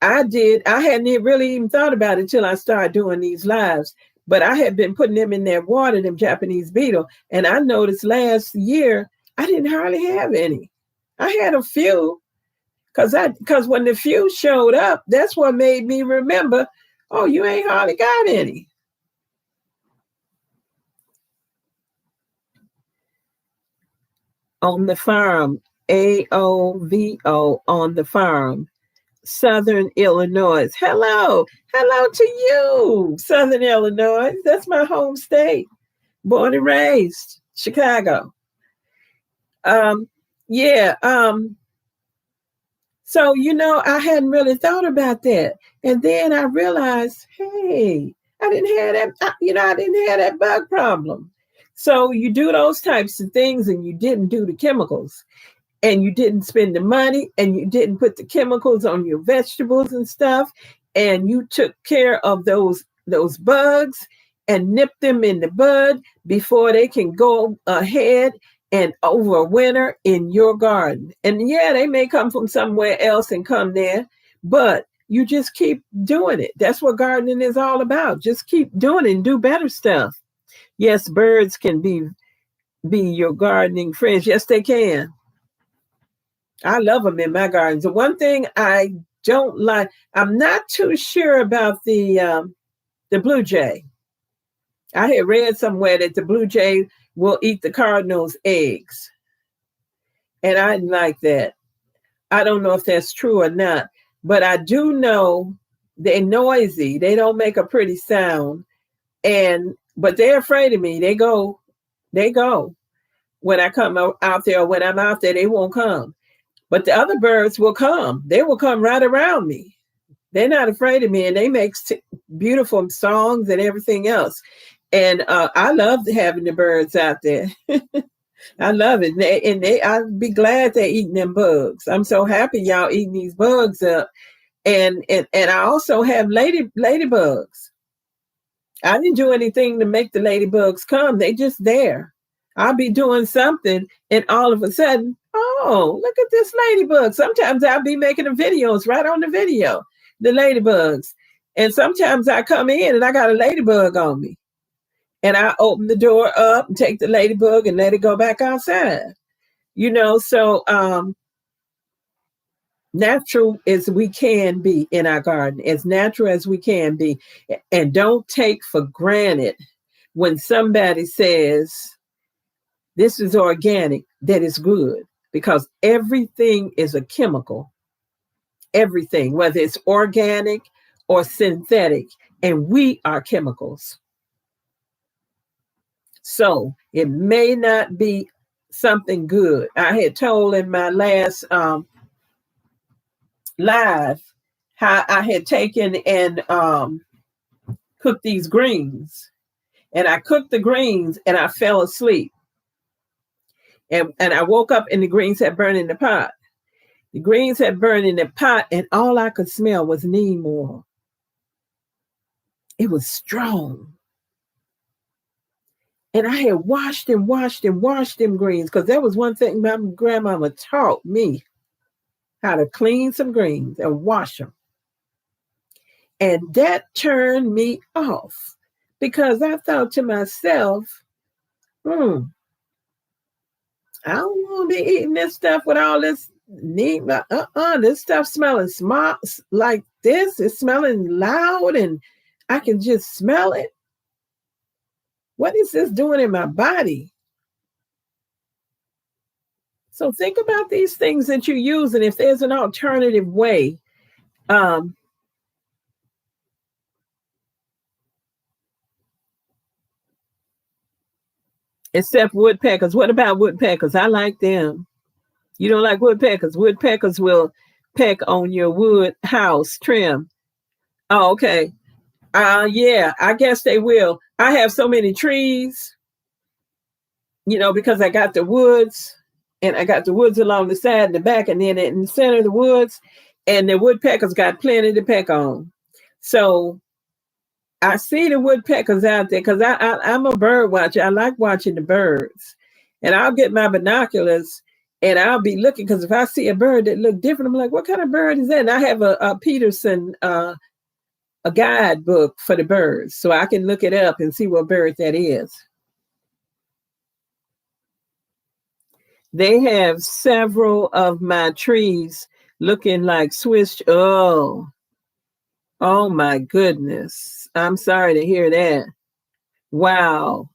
I hadn't really even thought about it until I started doing these lives. But I had been putting them in that water, them Japanese beetle. And I noticed last year, I didn't hardly have any. I had a few, because when the few showed up, that's what made me remember, oh, you ain't hardly got any. On the farm, AOVO, on the farm. Southern Illinois. Hello to you, Southern Illinois. That's my home state. Born and raised, Chicago. Yeah. So, I hadn't really thought about that. And then I realized, hey, I didn't have that, I didn't have that bug problem. So you do those types of things and you didn't do the chemicals. And you didn't spend the money, and you didn't put the chemicals on your vegetables and stuff, and you took care of those bugs and nipped them in the bud before they can go ahead and overwinter in your garden. And yeah, they may come from somewhere else and come there, but you just keep doing it. That's what gardening is all about. Just keep doing it and do better stuff. Yes, birds can be your gardening friends. Yes, they can. I love them in my gardens. The one thing I don't like, I'm not too sure about the blue jay. I had read somewhere that the blue jay will eat the cardinal's eggs. And I didn't like that. I don't know if that's true or not, but I do know they're noisy. They don't make a pretty sound. But they're afraid of me. They go. When I come out there, or when I'm out there, they won't come. But the other birds will come. They will come right around me. They're not afraid of me, and they make beautiful songs and everything else. And I love having the birds out there. I love it. I'd be glad they're eating them bugs. I'm so happy y'all eating these bugs up. And I also have ladybugs. I didn't do anything to make the ladybugs come. They just there. I'll be doing something, and all of a sudden, oh, look at this ladybug. Sometimes I'll be making the videos right on the video, the ladybugs. And sometimes I come in and I got a ladybug on me. And I open the door up and take the ladybug and let it go back outside. So natural as we can be in our garden, as natural as we can be. And don't take for granted when somebody says this is organic, that is good, because everything is a chemical. Everything, whether it's organic or synthetic, and we are chemicals. So it may not be something good. I had told in my last live how I had taken and cooked these greens. And I cooked the greens and I fell asleep. And I woke up and the greens had burned in the pot. The greens had burned in the pot and all I could smell was neem oil. It was strong. And I had washed them greens, because that was one thing my grandmama taught me, how to clean some greens and wash them. And that turned me off, because I thought to myself, I don't want to be eating this stuff with all this neat. This stuff smelling like this. It's smelling loud and I can just smell it. What is this doing in my body? So think about these things that you use, and if there's an alternative way. Except woodpeckers. What about woodpeckers? I like them. You don't like woodpeckers? Woodpeckers will peck on your wood house trim. Oh, okay. Yeah, I guess they will. I have so many trees, because I got the woods, and I got the woods along the side and the back, and then in the center of the woods, and the woodpeckers got plenty to peck on. So I see the woodpeckers out there, because I'm a bird watcher. I like watching the birds. And I'll get my binoculars and I'll be looking, because if I see a bird that look different, I'm like, what kind of bird is that? And I have a Peterson, a guidebook for the birds, so I can look it up and see what bird that is. They have several of my trees looking like Swiss. Oh my goodness. I'm sorry to hear that. Wow.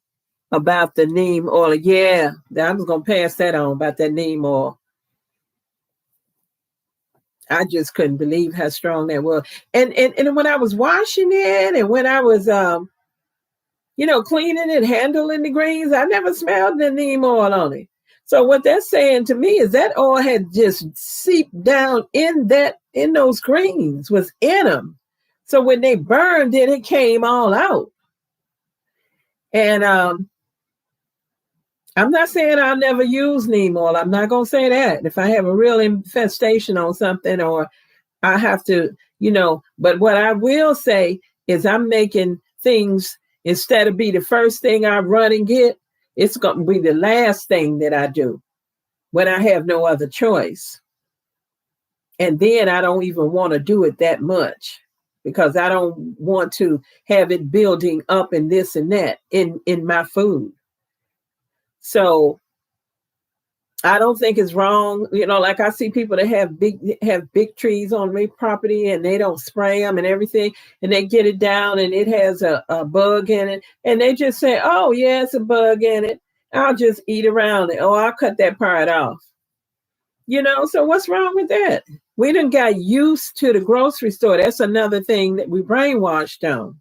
About the neem oil. Yeah, I was going to pass that on about that neem oil. I just couldn't believe how strong that was. And when I was washing it, and when I was cleaning it, handling the greens, I never smelled the neem oil on it. So what that's saying to me is that oil had just seeped down in those greens, was in them. So when they burned it came all out. And I'm not saying I'll never use neem oil. I'm not going to say that. If I have a real infestation on something, or I have to, but what I will say is I'm making things, instead of be the first thing I run and get, it's going to be the last thing that I do when I have no other choice. And then I don't even want to do it that much, because I don't want to have it building up and this and that in my food. So I don't think it's wrong. Like I see people that have big trees on their property and they don't spray them and everything, and they get it down and it has a bug in it, and they just say, oh yeah, it's a bug in it. I'll just eat around it. Oh, I'll cut that part off. So what's wrong with that? We done got used to the grocery store. That's another thing that we brainwashed on.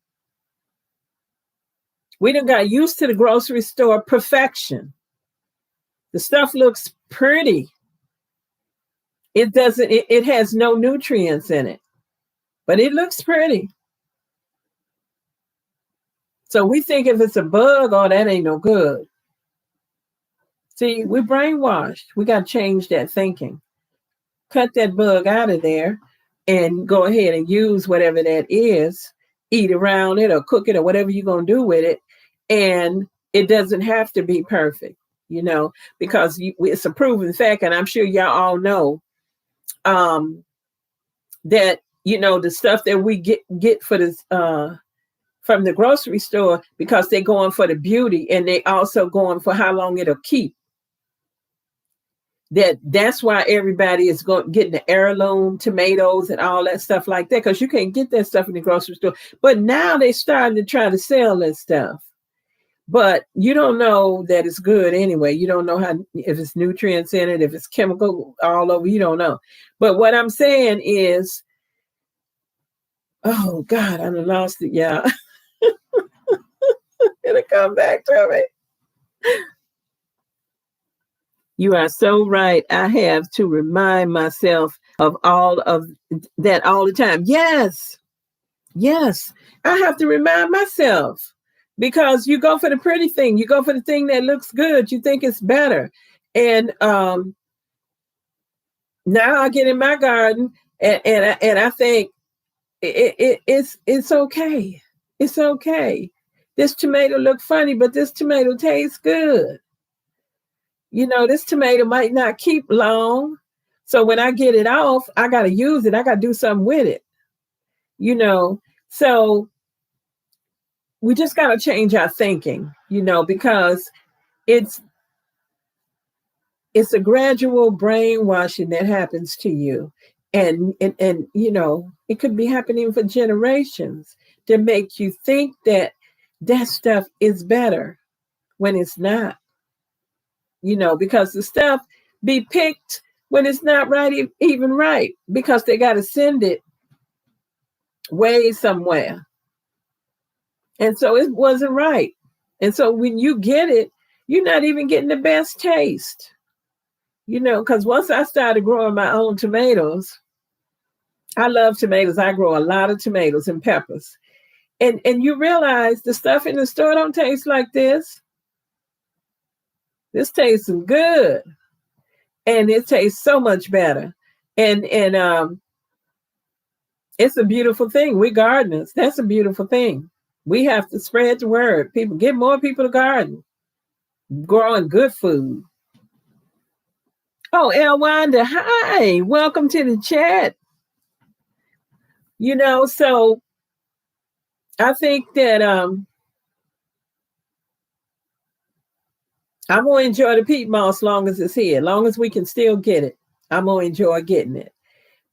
We done got used to the grocery store perfection. The stuff looks pretty. It doesn't, it has no nutrients in it, but it looks pretty. So we think if it's a bug, oh, that ain't no good. See, we're brainwashed. We got to change that thinking. Cut that bug out of there and go ahead and use whatever that is, eat around it or cook it or whatever you're going to do with it. And it doesn't have to be perfect, because it's a proven fact. And I'm sure y'all all know that, the stuff that we get for this, from the grocery store, because they're going for the beauty and they also going for how long it'll keep. That's why everybody is getting the heirloom tomatoes and all that stuff like that, because you can't get that stuff in the grocery store. But now they're starting to try to sell that stuff. But you don't know that it's good anyway. You don't know if it's nutrients in it, if it's chemical all over, you don't know. But what I'm saying is, oh God, I done lost it, y'all. It'll come back to me. You are so right. I have to remind myself of all of that all the time. Yes. I have to remind myself, because you go for the pretty thing. You go for the thing that looks good. You think it's better. And now I get in my garden and I think it's okay. It's okay. This tomato looks funny, but this tomato tastes good. This tomato might not keep long. So when I get it off, I got to use it. I got to do something with it. So we just got to change our thinking, because it's a gradual brainwashing that happens to you. And it could be happening for generations to make you think that stuff is better when it's not. Because the stuff be picked when it's not right, even right, because they got to send it way somewhere. And so it wasn't right. And so when you get it, you're not even getting the best taste, because once I started growing my own tomatoes, I love tomatoes. I grow a lot of tomatoes and peppers. And you realize the stuff in the store don't taste like this. This tastes good. And it tastes so much better. And it's a beautiful thing. We gardeners. That's a beautiful thing. We have to spread the word. Get more people to garden, growing good food. Oh, Elwanda, hi. Welcome to the chat. So I think that I'm going to enjoy the peat moss as long as it's here. As long as we can still get it, I'm going to enjoy getting it.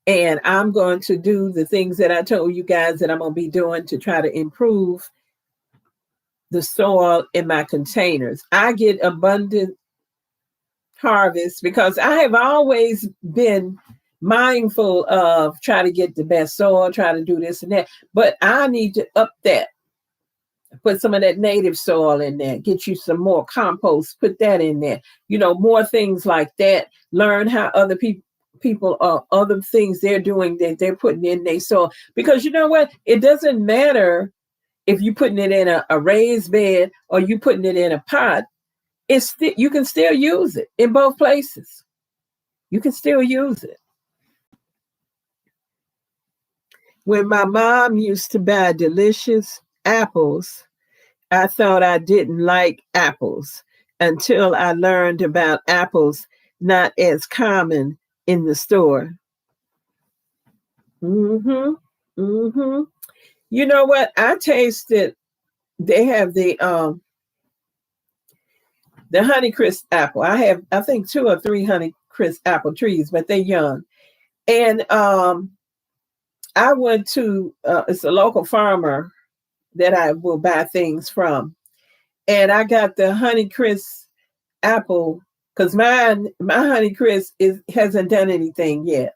And I'm going to do the things that I told you guys that I'm going to be doing to try to improve the soil in my containers. I get abundant harvest because I have always been mindful of trying to get the best soil, try to do this and that. But I need to up that. Put some of that native soil in there, get you some more compost, put that in there, more things like that. Learn how other people other things they're doing that they're putting in their soil. Because you know what? It doesn't matter if you're putting it in a raised bed or you putting it in a pot. You can still use it in both places. You can still use it. When my mom used to buy delicious apples, I thought I didn't like apples until I learned about apples not as common in the store. You know what? I tasted, they have the Honeycrisp apple. I think 2 or 3 Honeycrisp apple trees, but they're young. And I went to, it's a local farmer that I will buy things from. And I got the Honeycrisp apple because my Honey Crisp hasn't done anything yet.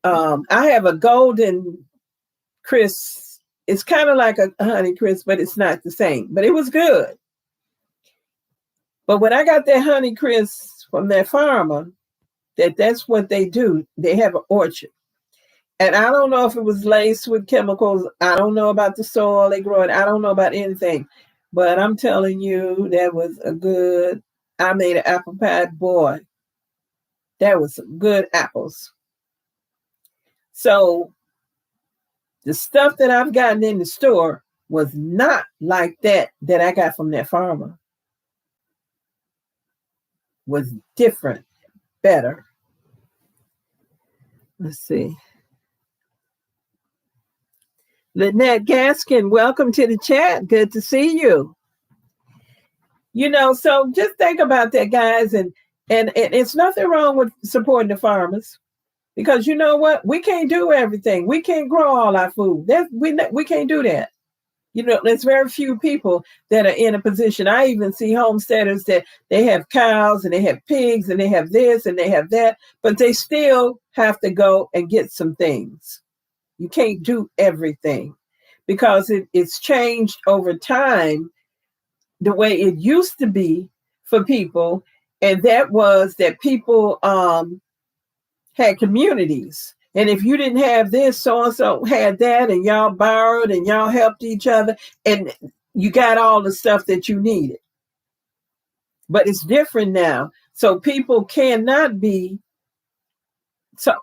I have a Golden Crisp. It's kind of like a Honey Crisp, but it's not the same. But it was good. But when I got that Honey Crisp from that farmer, that's what they do. They have an orchard. And I don't know if it was laced with chemicals. I don't know about the soil they grow in. I don't know about anything. But I'm telling you, that was a good, I made an apple pie. Boy, that was some good apples. So the stuff that I've gotten in the store was not like that I got from that farmer. Was different, better. Let's see. Lynette Gaskin, welcome to the chat. Good to see you. So just think about that, guys, and it's nothing wrong with supporting the farmers, because you know what? We can't do everything. We can't grow all our food. We can't do that. There's very few people that are in a position. I even see homesteaders that they have cows and they have pigs and they have this and they have that, but they still have to go and get some things. You can't do everything because it's changed over time the way it used to be for people. And that was that people had communities. And if you didn't have this, so-and-so had that, and y'all borrowed and y'all helped each other, and you got all the stuff that you needed. But it's different now. So people cannot be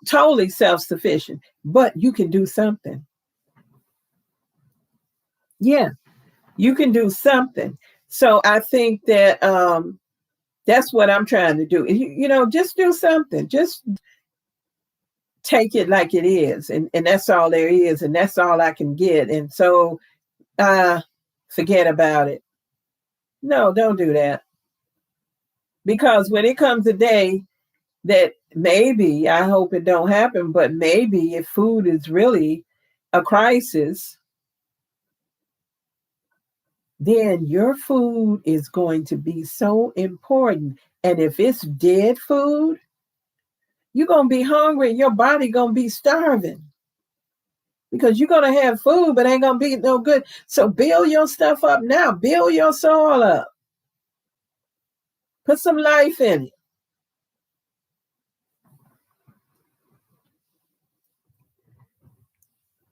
totally self-sufficient, but you can do something. Yeah, you can do something. So I think that that's what I'm trying to do. Just do something. Just take it like it is. And that's all there is. And that's all I can get. And so forget about it. No, don't do that. Because when it comes a day that maybe, I hope it don't happen, but maybe if food is really a crisis, then your food is going to be so important. And if it's dead food, you're going to be hungry and your body going to be starving. Because you're going to have food, but ain't going to be no good. So build your stuff up now. Build your soil up. Put some life in it.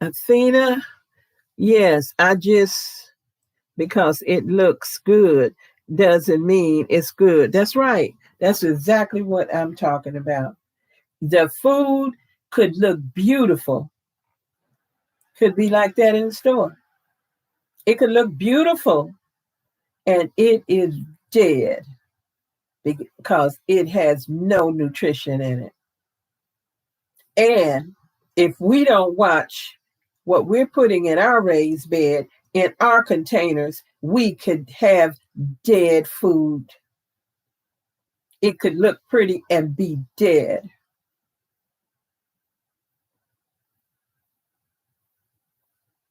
Athena, yes, because it looks good doesn't mean it's good. That's right. That's exactly what I'm talking about. The food could look beautiful. Could be like that in the store. It could look beautiful and it is dead because it has no nutrition in it. And if we don't watch what we're putting in our raised bed, in our containers, we could have dead food. It could look pretty and be dead.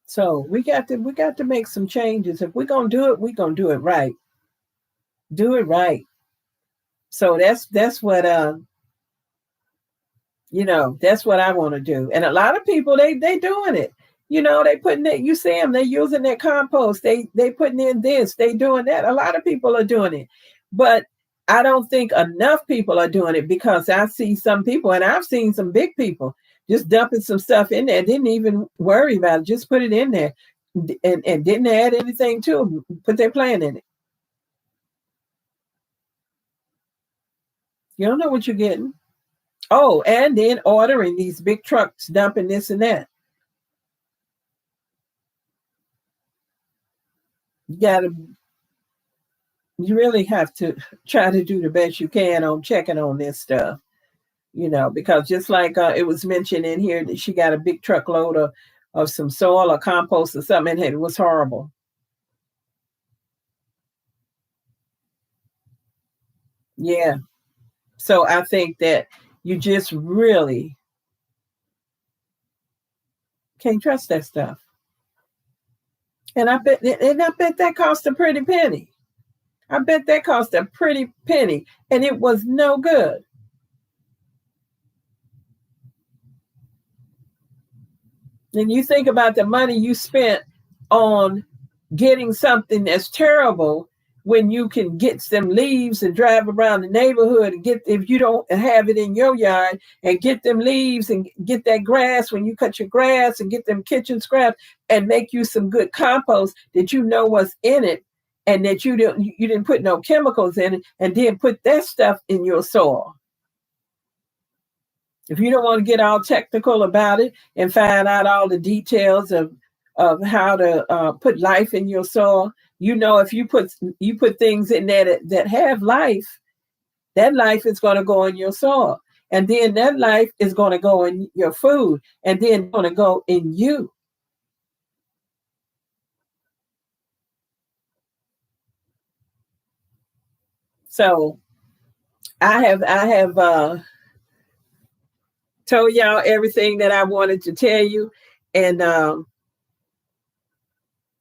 So we got to make some changes. If we're gonna do it, we're gonna do it right. Do it right. So that's what that's what I want to do. And a lot of people they doing it. They putting it, you see them, they using their compost, they putting in this, they doing that. A lot of people are doing it. But I don't think enough people are doing it, because I see some people, and I've seen some big people just dumping some stuff in there, didn't even worry about it, just put it in there and didn't add anything to it, put their plant in it. You don't know what you're getting. Oh, and then ordering these big trucks dumping this and that. You really have to try to do the best you can on checking on this stuff, because just like it was mentioned in here that she got a big truckload of some soil or compost or something, and it was horrible. Yeah. So I think that you just really can't trust that stuff. And I bet that cost a pretty penny. I bet that cost a pretty penny, and it was no good. And you think about the money you spent on getting something that's terrible when you can get some leaves and drive around the neighborhood and get, if you don't have it in your yard, and get them leaves and get that grass when you cut your grass and get them kitchen scraps and make you some good compost that you know what's in it, and that you didn't put no chemicals in it, and then put that stuff in your soil. If you don't want to get all technical about it and find out all the details of how to put life in your soil, if you put things in there that have life, that life is going to go in your soil, and then that life is going to go in your food, and then going to go in you. So I have told y'all everything that I wanted to tell you, and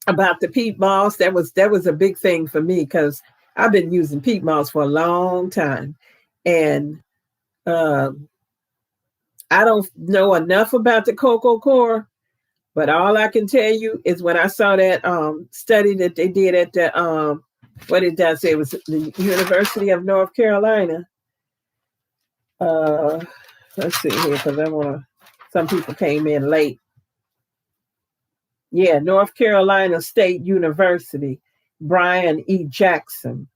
about the peat moss. That was a big thing for me, because I've been using peat moss for a long time, and I don't know enough about the cocoa core, but all I can tell you is when I saw that study that they did at the what it does say, it was the University of North Carolina. Let's see here, because some people came in late. Yeah, North Carolina State University, Brian E. Jackson,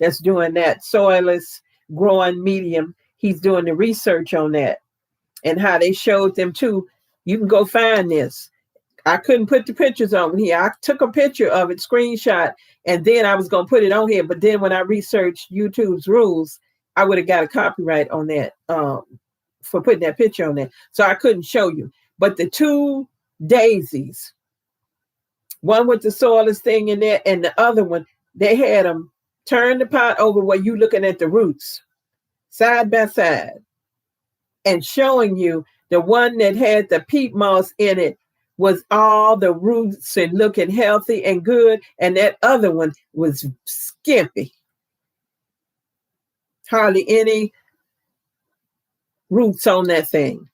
that's doing that soilless growing medium. He's doing the research on that, and how they showed them too. You can go find this. I couldn't put the pictures on here. I took a picture of it, screenshot, and then I was going to put it on here. But then when I researched YouTube's rules, I would have got a copyright on that for putting that picture on there. So I couldn't show you. But the two daisies, one with the soilless thing in there, and the other one, they had them turn the pot over where you looking at the roots side by side, and showing you the one that had the peat moss in it was all the roots and looking healthy and good, and that other one was skimpy, hardly any roots on that thing.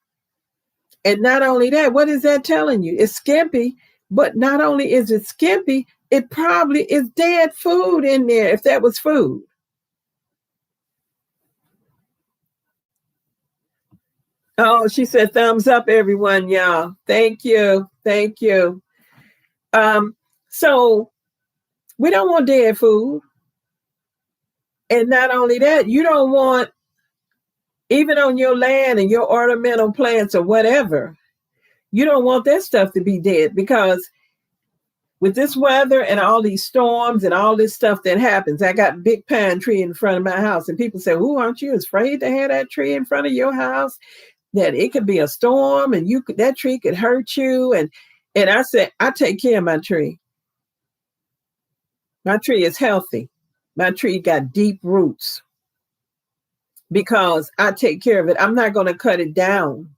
And not only that, what is that telling you? It's skimpy, but not only is it skimpy, it probably is dead food in there, if that was food. Oh, she said thumbs up, everyone, y'all. Thank you. Thank you. So we don't want dead food. And not only that, you don't want, even on your land and your ornamental plants or whatever, you don't want that stuff to be dead, because with this weather and all these storms and all this stuff that happens, I got a big pine tree in front of my house, and people say, "Who aren't you afraid to have that tree in front of your house? That it could be a storm and that tree could hurt you." And I said, I take care of my tree. My tree is healthy. My tree got deep roots because I take care of it. I'm not going to cut it down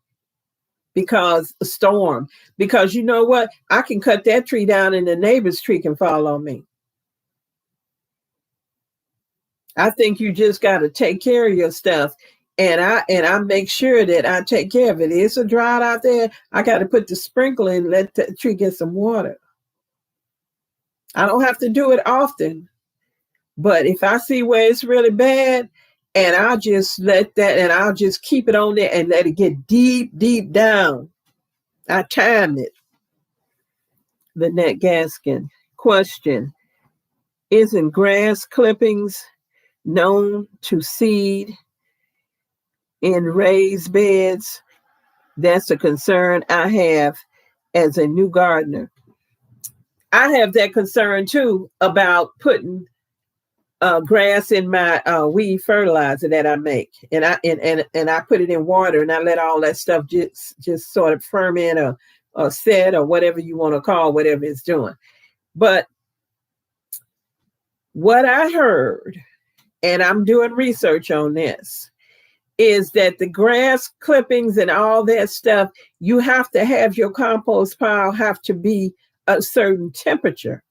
because a storm. Because you know what? I can cut that tree down and the neighbor's tree can fall on me. I think you just got to take care of your stuff. And I make sure that I take care of it. It's a drought out there. I got to put the sprinkler in, let the tree get some water. I don't have to do it often. But if I see where it's really bad, and I'll just let that, and I'll just keep it on there and let it get deep, deep down. I time it. Lynette Gaskin, question: isn't grass clippings known to seed in raised beds? That's a concern I have as a new gardener. I have that concern too about putting grass in my weed fertilizer that I make, and I put it in water, and I let all that stuff just sort of ferment or set or whatever you want to call whatever it's doing. But what I heard, and I'm doing research on this, is that the grass clippings and all that stuff, you have to have your compost pile have to be a certain temperature,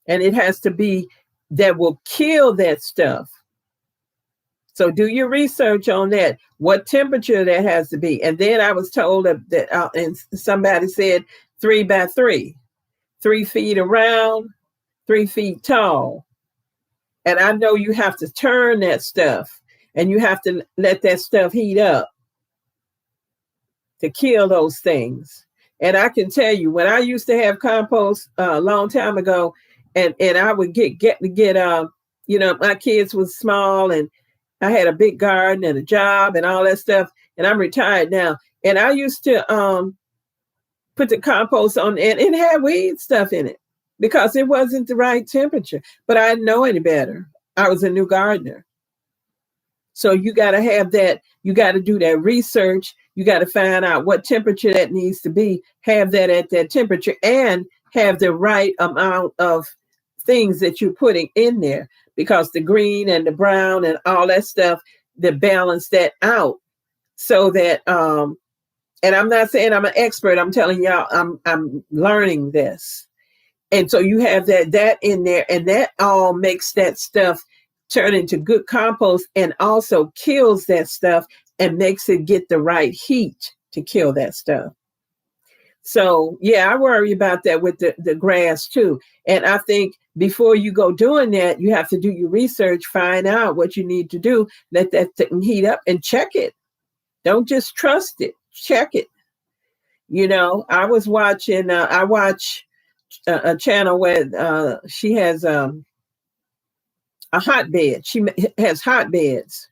and it has to be that will kill that stuff. So do your research on that, what temperature that has to be. And then I was told that and somebody said 3 by 3, 3 feet around, 3 feet tall. And I know you have to turn that stuff and you have to let that stuff heat up to kill those things. And I can tell you, when I used to have compost a long time ago, and I would get my kids was small and I had a big garden and a job and all that stuff, and I'm retired now. And I used to put the compost on, and it had weed stuff in it because it wasn't the right temperature. But I didn't know any better. I was a new gardener. So you got to have that. You got to do that research. You got to find out what temperature that needs to be, have that at that temperature, and have the right amount of things that you're putting in there, because the green and the brown and all that stuff, to balance that out so that, and I'm not saying I'm an expert. I'm telling y'all, I'm learning this. And so you have that in there, and that all makes that stuff turn into good compost, and also kills that stuff and makes it get the right heat to kill that stuff. So yeah, I worry about that with the grass too. And I think before you go doing that, you have to do your research, find out what you need to do, let that thing heat up and check it. Don't just trust it, check it. I was watching, I watch a channel where she has a hotbed. She has hotbeds,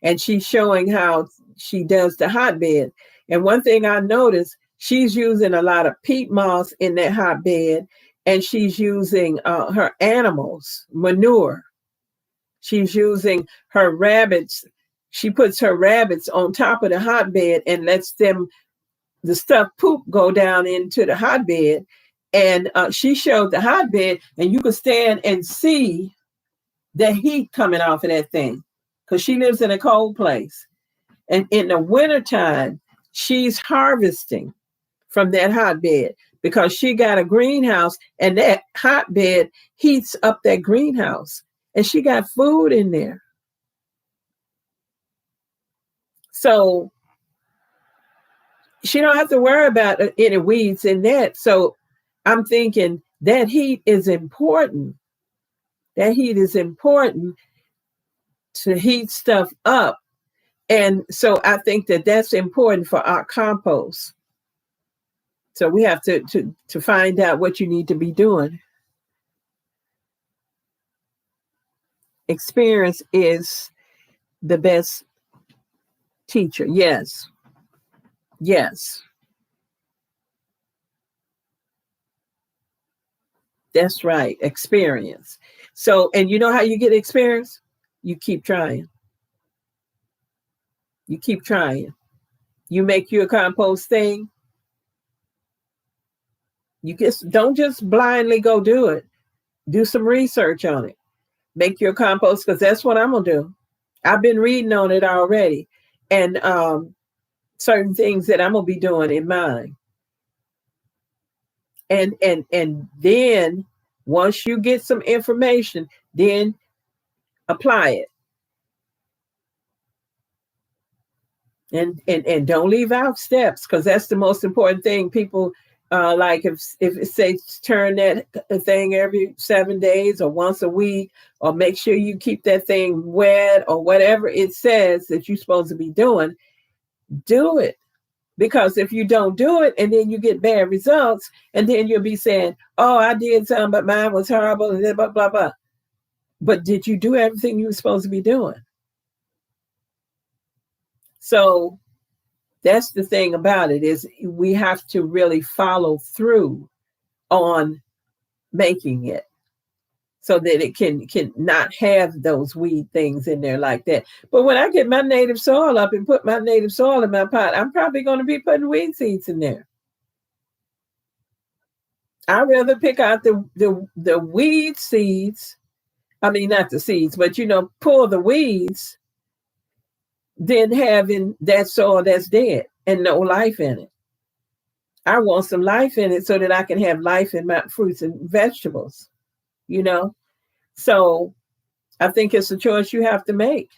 and she's showing how she does the hotbed. And one thing I noticed, she's using a lot of peat moss in that hotbed, and she's using her animals' manure. She's using her rabbits. She puts her rabbits on top of the hotbed and lets the stuff poop go down into the hotbed. And she showed the hotbed, and you could stand and see the heat coming off of that thing, because she lives in a cold place. And in the wintertime, she's harvesting from that hotbed because she got a greenhouse, and that hotbed heats up that greenhouse, and she got food in there. So she don't have to worry about any weeds in that. So I'm thinking that heat is important. That heat is important to heat stuff up. And so I think that that's important for our compost. So we have to find out what you need to be doing. Experience is the best teacher. Yes. Yes. That's right. Experience. So, and you know how you get experience? You keep trying. You keep trying. You make your compost thing. You don't just blindly go do it. Do some research on it. Make your compost, because that's what I'm going to do. I've been reading on it already. And certain things that I'm going to be doing in mine. And then once you get some information, then apply it. And don't leave out steps, because that's the most important thing. People like if it says turn that thing every 7 days or once a week, or make sure you keep that thing wet, or whatever it says that you're supposed to be doing, do it. Because if you don't do it and then you get bad results, and then you'll be saying, oh, I did something, but mine was horrible, and blah, blah, blah. But did you do everything you were supposed to be doing? So that's the thing about it, is we have to really follow through on making it so that it can not have those weed things in there like that. But when I get my native soil up and put my native soil in my pot, I'm probably going to be putting weed seeds in there. I'd rather pick out the weed seeds. I mean, not the seeds, but, pull the weeds, than having that soil that's dead and no life in it. I want some life in it so that I can have life in my fruits and vegetables, So I think it's a choice you have to make.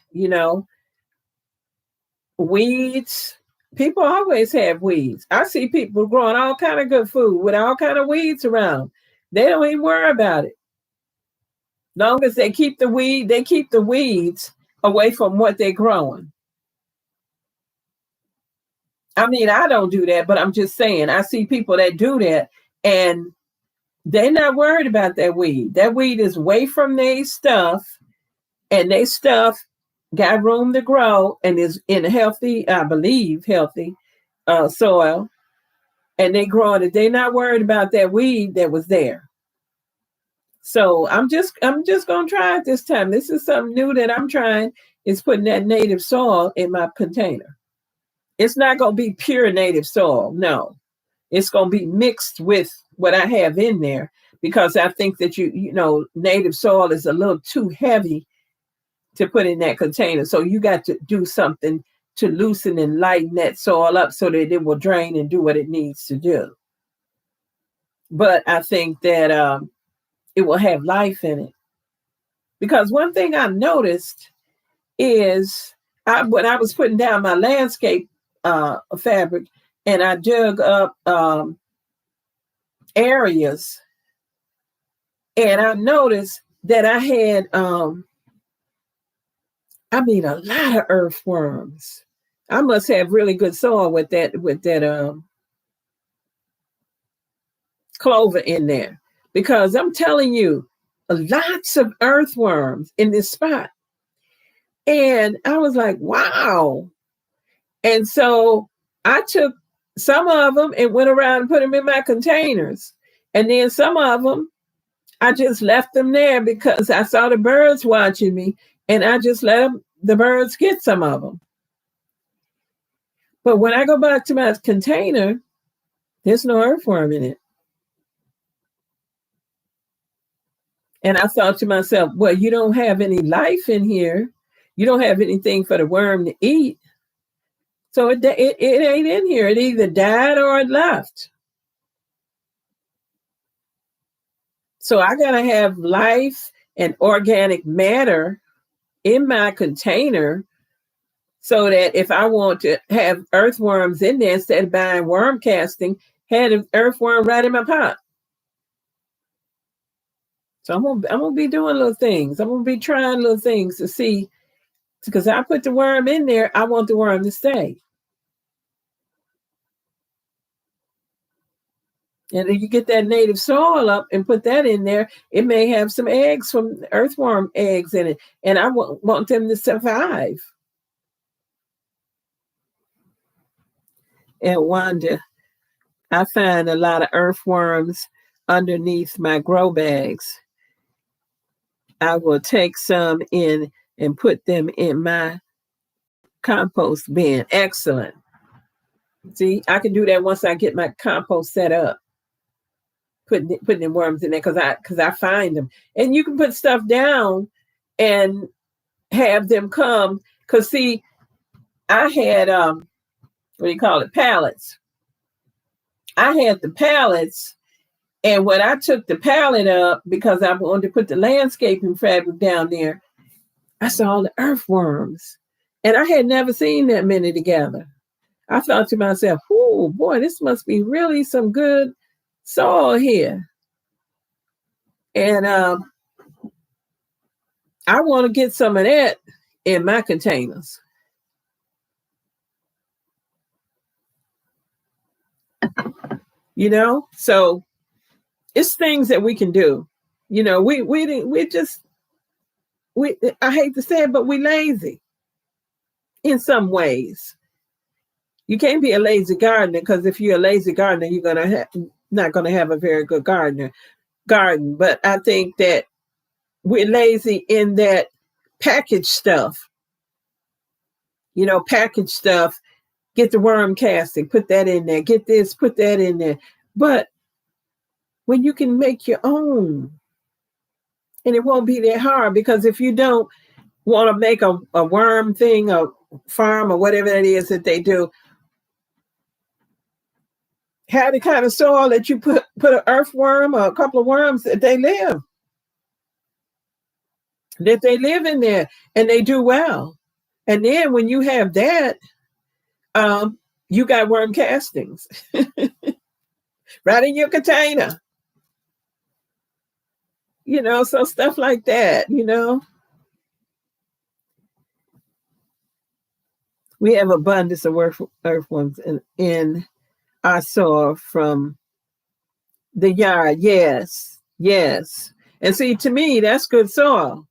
Weeds. People always have weeds. I see people growing all kind of good food with all kind of weeds around. They don't even worry about it. Long as they keep the weeds away from what they're growing. I mean, I don't do that, but I'm just saying, I see people that do that, and they're not worried about that weed. That weed is away from their stuff, and their stuff got room to grow and is in healthy, I believe, healthy soil, and they growing it. They're not worried about that weed that was there. So I'm just gonna try it this time. This is something new that I'm trying, is putting that native soil in my container. It's not gonna be pure native soil, no. It's gonna be mixed with what I have in there, because I think that native soil is a little too heavy to put in that container. So you got to do something to loosen and lighten that soil up so that it will drain and do what it needs to do. But I think that it will have life in it. Because one thing I noticed is when I was putting down my landscape fabric, and I dug up areas, and I noticed that I had, a lot of earthworms. I must have really good soil with that clover in there, because I'm telling you, lots of earthworms in this spot. And I was like, wow. And so I took some of them and went around and put them in my containers. And then some of them, I just left them there because I saw the birds watching me, and I just let the birds get some of them. But when I go back to my container, there's no earthworm in it. And I thought to myself, well, you don't have any life in here. You don't have anything for the worm to eat. So it ain't in here. It either died or it left. So I got to have life and organic matter in my container, so that if I want to have earthworms in there, instead of buying worm casting, had an earthworm right in my pot. So I'm gonna be doing little things. I'm gonna be trying little things to see, because I put the worm in there. I want the worm to stay. And if you get that native soil up and put that in there, it may have some eggs from earthworm eggs in it. And I want them to survive. And Wanda, I find a lot of earthworms underneath my grow bags. I will take some in and put them in my compost bin. Excellent. See, I can do that once I get my compost set up. Putting the worms in there, because I find them. And you can put stuff down and have them come. Because see, I had what do you call it? Pallets. I had the pallets, and when I took the pallet up, because I wanted to put the landscaping fabric down there, I saw all the earthworms. And I had never seen that many together. I thought to myself, oh boy, this must be really some good soil here. And I want to get some of that in my containers. So it's things that we can do. We just, I hate to say it, but we lazy in some ways. You can't be a lazy gardener, because if you're a lazy gardener, you're not gonna have a very good garden. But I think that we're lazy in that package stuff. Package stuff. Get the worm casting, put that in there. Get this, put that in there. But when you can make your own, and it won't be that hard, because if you don't want to make a worm thing, a farm, or whatever it is that they do, have the kind of soil that you put an earthworm or a couple of worms that they live. that they live in there and they do well. And then when you have that, you got worm castings right in your container. So stuff like that. We have abundance of earthworms in our soil from the yard. Yes, yes. And see, to me, that's good soil.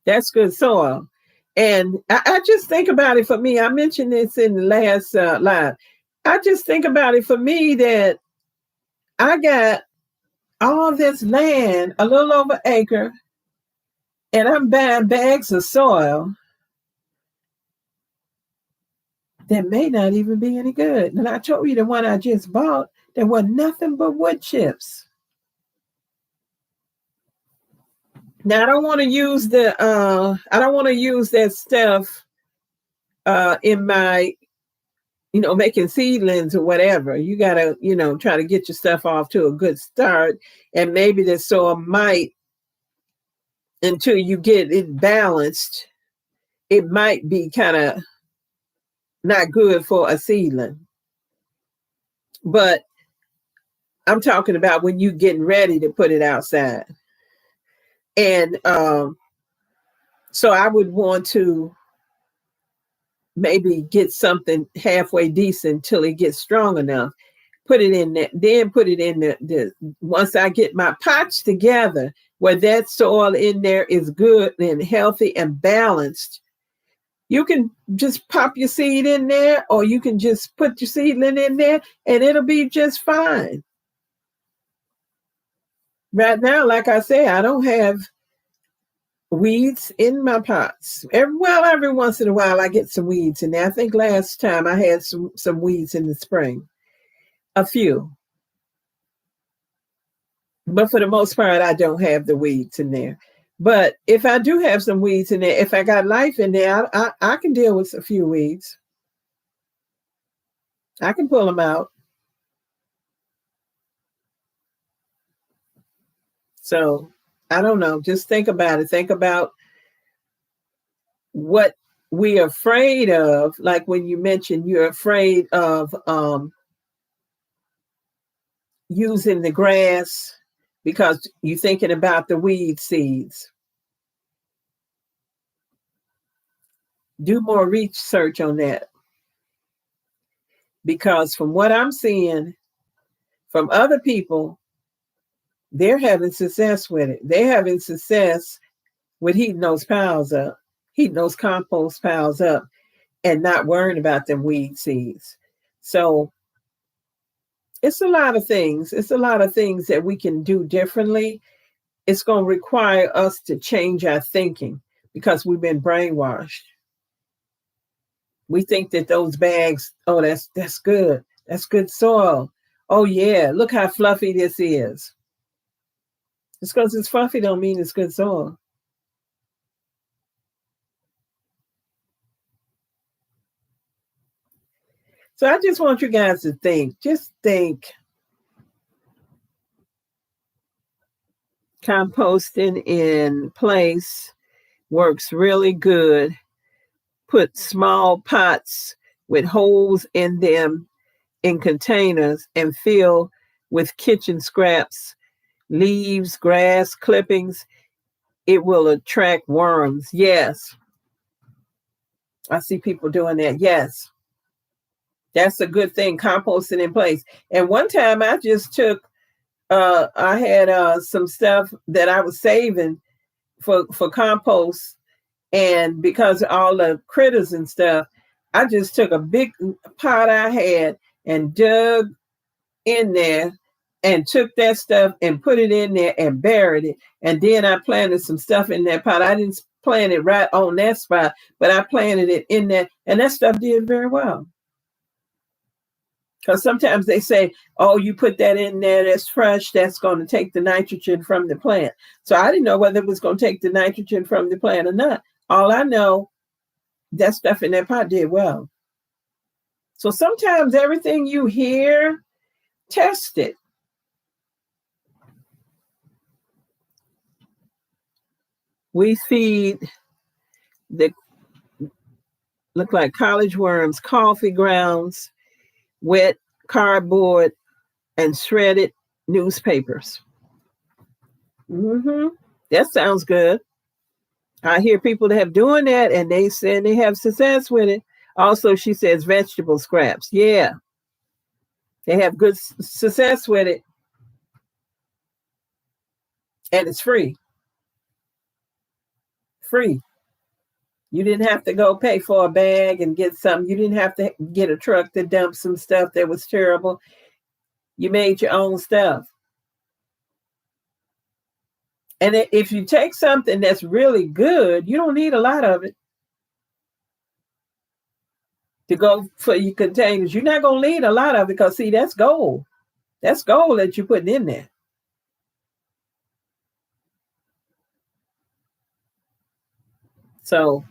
That's good soil. And I just think about it for me. I mentioned this in the last live. I just think about it for me that I got all this land, a little over an acre, and I'm buying bags of soil that may not even be any good. And I told you the one I just bought, there was nothing but wood chips. Now I don't want to use that stuff in my making seedlings or whatever. You gotta, try to get your stuff off to a good start. And maybe the soil might, until you get it balanced, it might be kind of not good for a seedling. But I'm talking about when you getting ready to put it outside. And so I would want to maybe get something halfway decent till it gets strong enough. Put it in there, then put it in the once I get my pots together where that soil in there is good and healthy and balanced. You can just pop your seed in there, or you can just put your seedling in there and it'll be just fine. Right now, like I say, I don't have weeds in my pots. Every once in a while I get some weeds in there. I think last time I had some weeds in the spring. A few. But for the most part, I don't have the weeds in there. But if I do have some weeds in there, if I got life in there, I can deal with a few weeds. I can pull them out. So I don't know. Just think about it. Think about what we're afraid of. Like when you mentioned you're afraid of using the grass because you're thinking about the weed seeds. Do more research on that. Because from what I'm seeing from other people, they're having success with it. They're having success with heating those piles up, heating those compost piles up, and not worrying about them weed seeds. So it's a lot of things. It's a lot of things that we can do differently. It's going to require us to change our thinking because we've been brainwashed. We think that those bags, oh, that's good. That's good soil. Oh yeah, look how fluffy this is. Just because it's fluffy don't mean it's good soil. So I just want you guys to think. Just think. Composting in place works really good. Put small pots with holes in them in containers and fill with kitchen scraps, leaves, grass, clippings. It will attract worms. Yes. I see people doing that. Yes. That's a good thing, composting in place. And one time I just took, I had some stuff that I was saving for compost. And because of all the critters and stuff, I just took a big pot I had and dug in there and took that stuff and put it in there and buried it. And then I planted some stuff in that pot. I didn't plant it right on that spot, but I planted it in there, and that stuff did very well. Because sometimes they say, oh, you put that in there, that's fresh, that's going to take the nitrogen from the plant. So I didn't know whether it was going to take the nitrogen from the plant or not. All I know, that stuff in that pot did well. So sometimes everything you hear, test it. We feed the look like college worms, coffee grounds, wet cardboard, and shredded newspapers. That sounds good. I hear people that have doing that, and they said they have success with it. Also, she says vegetable scraps. Yeah, they have good success with it, and it's free. Free. You didn't have to go pay for a bag and get something. You didn't have to get a truck to dump some stuff that was terrible. You made your own stuff. And if you take something that's really good, you don't need a lot of it to go for your containers. You're not going to need a lot of it because, see, that's gold. That's gold that you're putting in there. So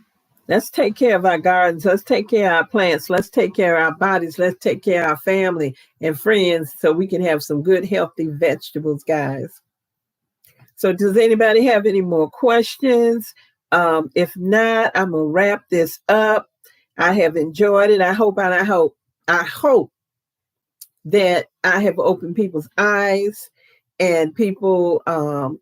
let's take care of our gardens. Let's take care of our plants. Let's take care of our bodies. Let's take care of our family and friends so we can have some good, healthy vegetables, guys. So does anybody have any more questions? If not, I'm going to wrap this up. I have enjoyed it. I hope that I have opened people's eyes, and people,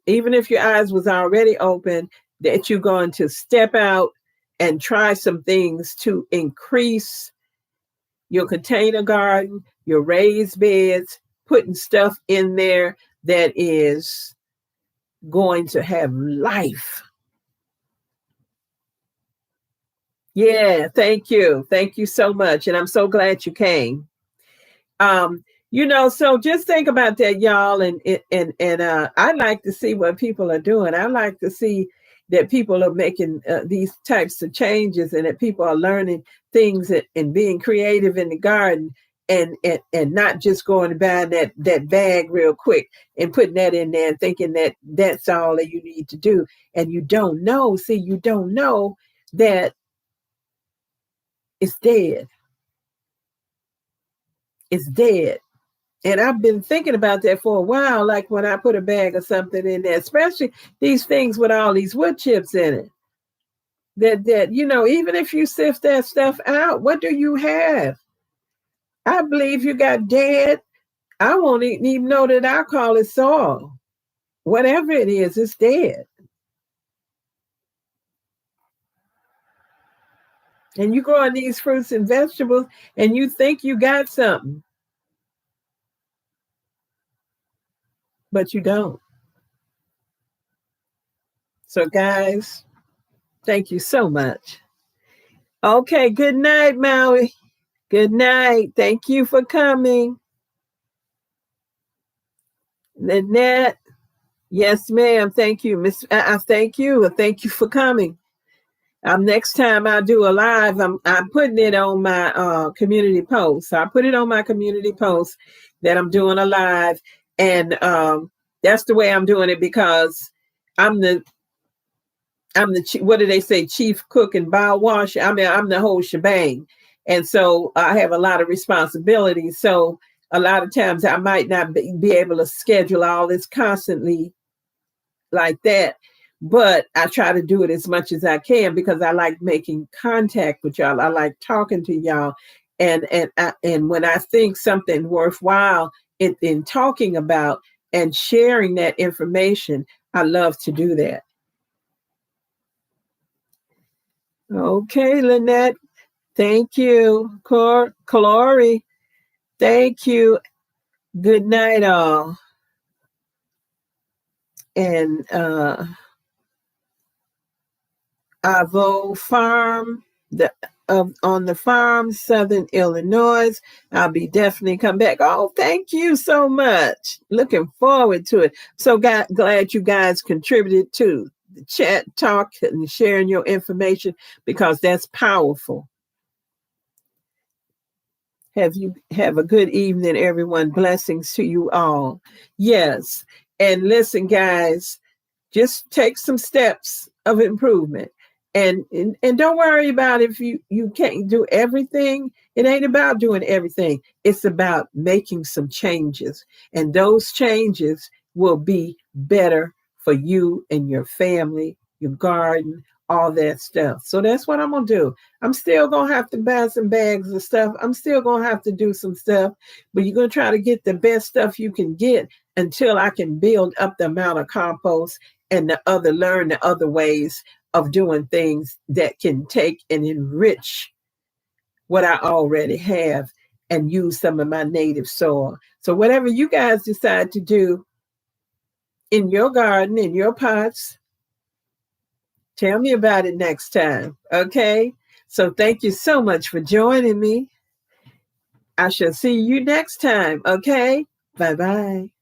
even if your eyes was already open, that you're going to step out and try some things to increase your container garden, your raised beds, putting stuff in there that is going to have life. Yeah, thank you. Thank you so much. And I'm so glad you came. So just think about that, y'all. And I like to see what people are doing. I like to see that people are making these types of changes, and that people are learning things and being creative in the garden, and not just going to buy that bag real quick and putting that in there and thinking that that's all that you need to do. And you don't know that it's dead. It's dead. And I've been thinking about that for a while, like when I put a bag of something in there, especially these things with all these wood chips in it. That even if you sift that stuff out, what do you have? I believe you got dead. I won't even know that I call it soil. Whatever it is, it's dead. And you grow these fruits and vegetables, and you think you got something, but you don't. So, guys, thank you so much. Okay, good night, Maui. Good night. Thank you for coming. Lynette. Yes, ma'am. Thank you, Miss. Thank you. Thank you for coming. Next time I do a live, I'm putting it on my community post. So I put it on my community post that I'm doing a live, and that's the way I'm doing it, because I'm the what do they say, chief cook and bow washer. I mean, I'm the whole shebang, and so I have a lot of responsibility. So a lot of times I might not be able to schedule all this constantly like that. But I try to do it as much as I can, because I like making contact with y'all. I like talking to y'all. And when I think something worthwhile in talking about and sharing that information, I love to do that. Okay, Lynette. Thank you. Chloe. Thank you. Good night, all. And Avo Farm, on the farm, Southern Illinois. I'll be definitely come back. Oh, thank you so much. Looking forward to it. So glad you guys contributed to the chat, talk, and sharing your information, because that's powerful. Have a good evening, everyone. Blessings to you all. Yes. And listen, guys, just take some steps of improvement. And don't worry about if you can't do everything. It ain't about doing everything. It's about making some changes. And those changes will be better for you and your family your garden, all that stuff. So that's what I'm going to do. I'm still going to have to buy some bags of stuff. I'm still going to have to do some stuff, but you're going to try to get the best stuff you can get until I can build up the amount of compost and learn the other ways of doing things that can take and enrich what I already have and use some of my native soil. So whatever you guys decide to do in your garden, in your pots, tell me about it next time. Okay. So thank you so much for joining me. I shall see you next time. Okay. Bye-bye.